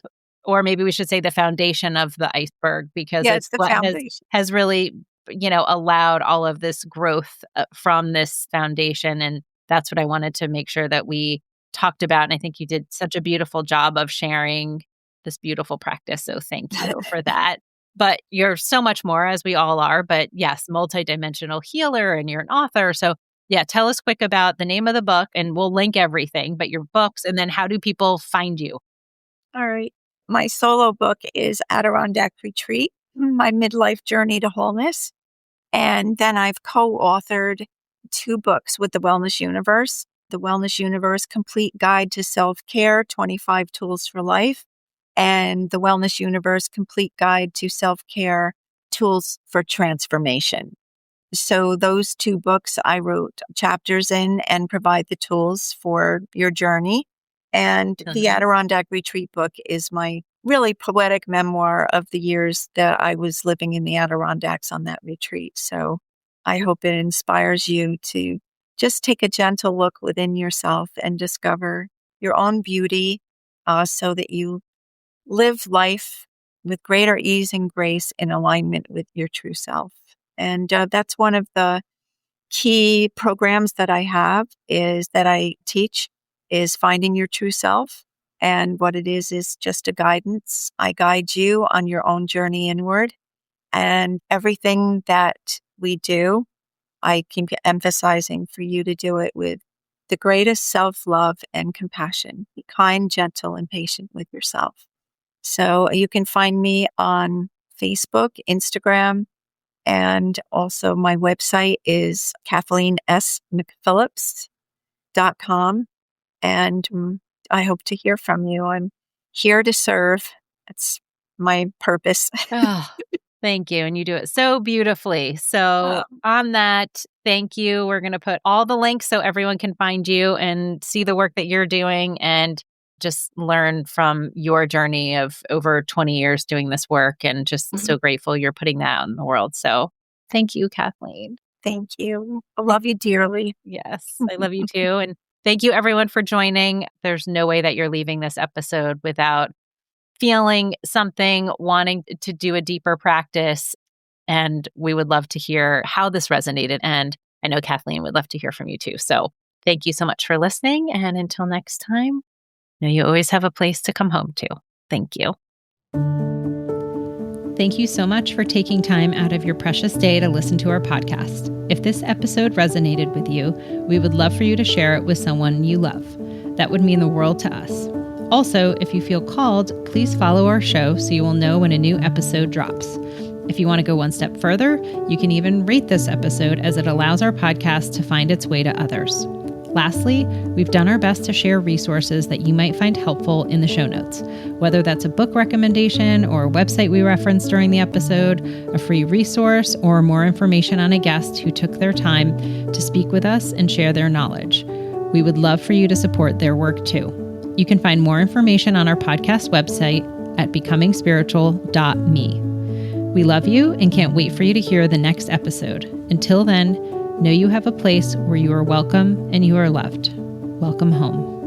or maybe we should say the foundation of the iceberg, because it's the what foundation. has really, allowed all of this growth from this foundation. And that's what I wanted to make sure that we talked about. And I think you did such a beautiful job of sharing this beautiful practice. So thank you for that. But you're so much more, as we all are. But yes, multidimensional healer, and you're an author. So tell us quick about the name of the book, and we'll link everything, but your books, and then how do people find you? All right. My solo book is Adirondack Retreat, My Midlife Journey to Wholeness. And then I've co-authored 2 books with the Wellness Universe. The Wellness Universe Complete Guide to Self-Care, 25 Tools for Life, and the Wellness Universe Complete Guide to Self-Care, Tools for Transformation. So those 2 books I wrote chapters in and provide the tools for your journey. And the Adirondack Retreat book is my really poetic memoir of the years that I was living in the Adirondacks on that retreat. So I hope it inspires you to just take a gentle look within yourself and discover your own beauty, so that you live life with greater ease and grace in alignment with your true self. And that's one of the key programs that I have is that I teach is finding your true self. And what it is just a guidance. I guide you on your own journey inward. And everything that we do, I keep emphasizing for you to do it with the greatest self-love and compassion. Be kind, gentle, and patient with yourself. So you can find me on Facebook, Instagram, and also my website is KathleenMcPhillips.com. And I hope to hear from you. I'm here to serve. That's my purpose. Oh, thank you. And you do it so beautifully. So on that, thank you. We're going to put all the links so everyone can find you and see the work that you're doing. And just learn from your journey of over 20 years doing this work, and just so grateful you're putting that out in the world. So thank you, Kathleen. Thank you. I love you dearly. Yes, I love you too. And thank you everyone for joining. There's no way that you're leaving this episode without feeling something, wanting to do a deeper practice. And we would love to hear how this resonated. And I know Kathleen would love to hear from you too. So thank you so much for listening. And until next time, know you always have a place to come home to. Thank you. Thank you so much for taking time out of your precious day to listen to our podcast. If this episode resonated with you, we would love for you to share it with someone you love. That would mean the world to us. Also, if you feel called, please follow our show so you will know when a new episode drops. If you want to go one step further, you can even rate this episode, as it allows our podcast to find its way to others. Lastly, we've done our best to share resources that you might find helpful in the show notes, whether that's a book recommendation or a website we referenced during the episode, a free resource, or more information on a guest who took their time to speak with us and share their knowledge. We would love for you to support their work too. You can find more information on our podcast website at becomingspiritual.me. We love you and can't wait for you to hear the next episode. Until then, know you have a place where you are welcome and you are loved. Welcome home.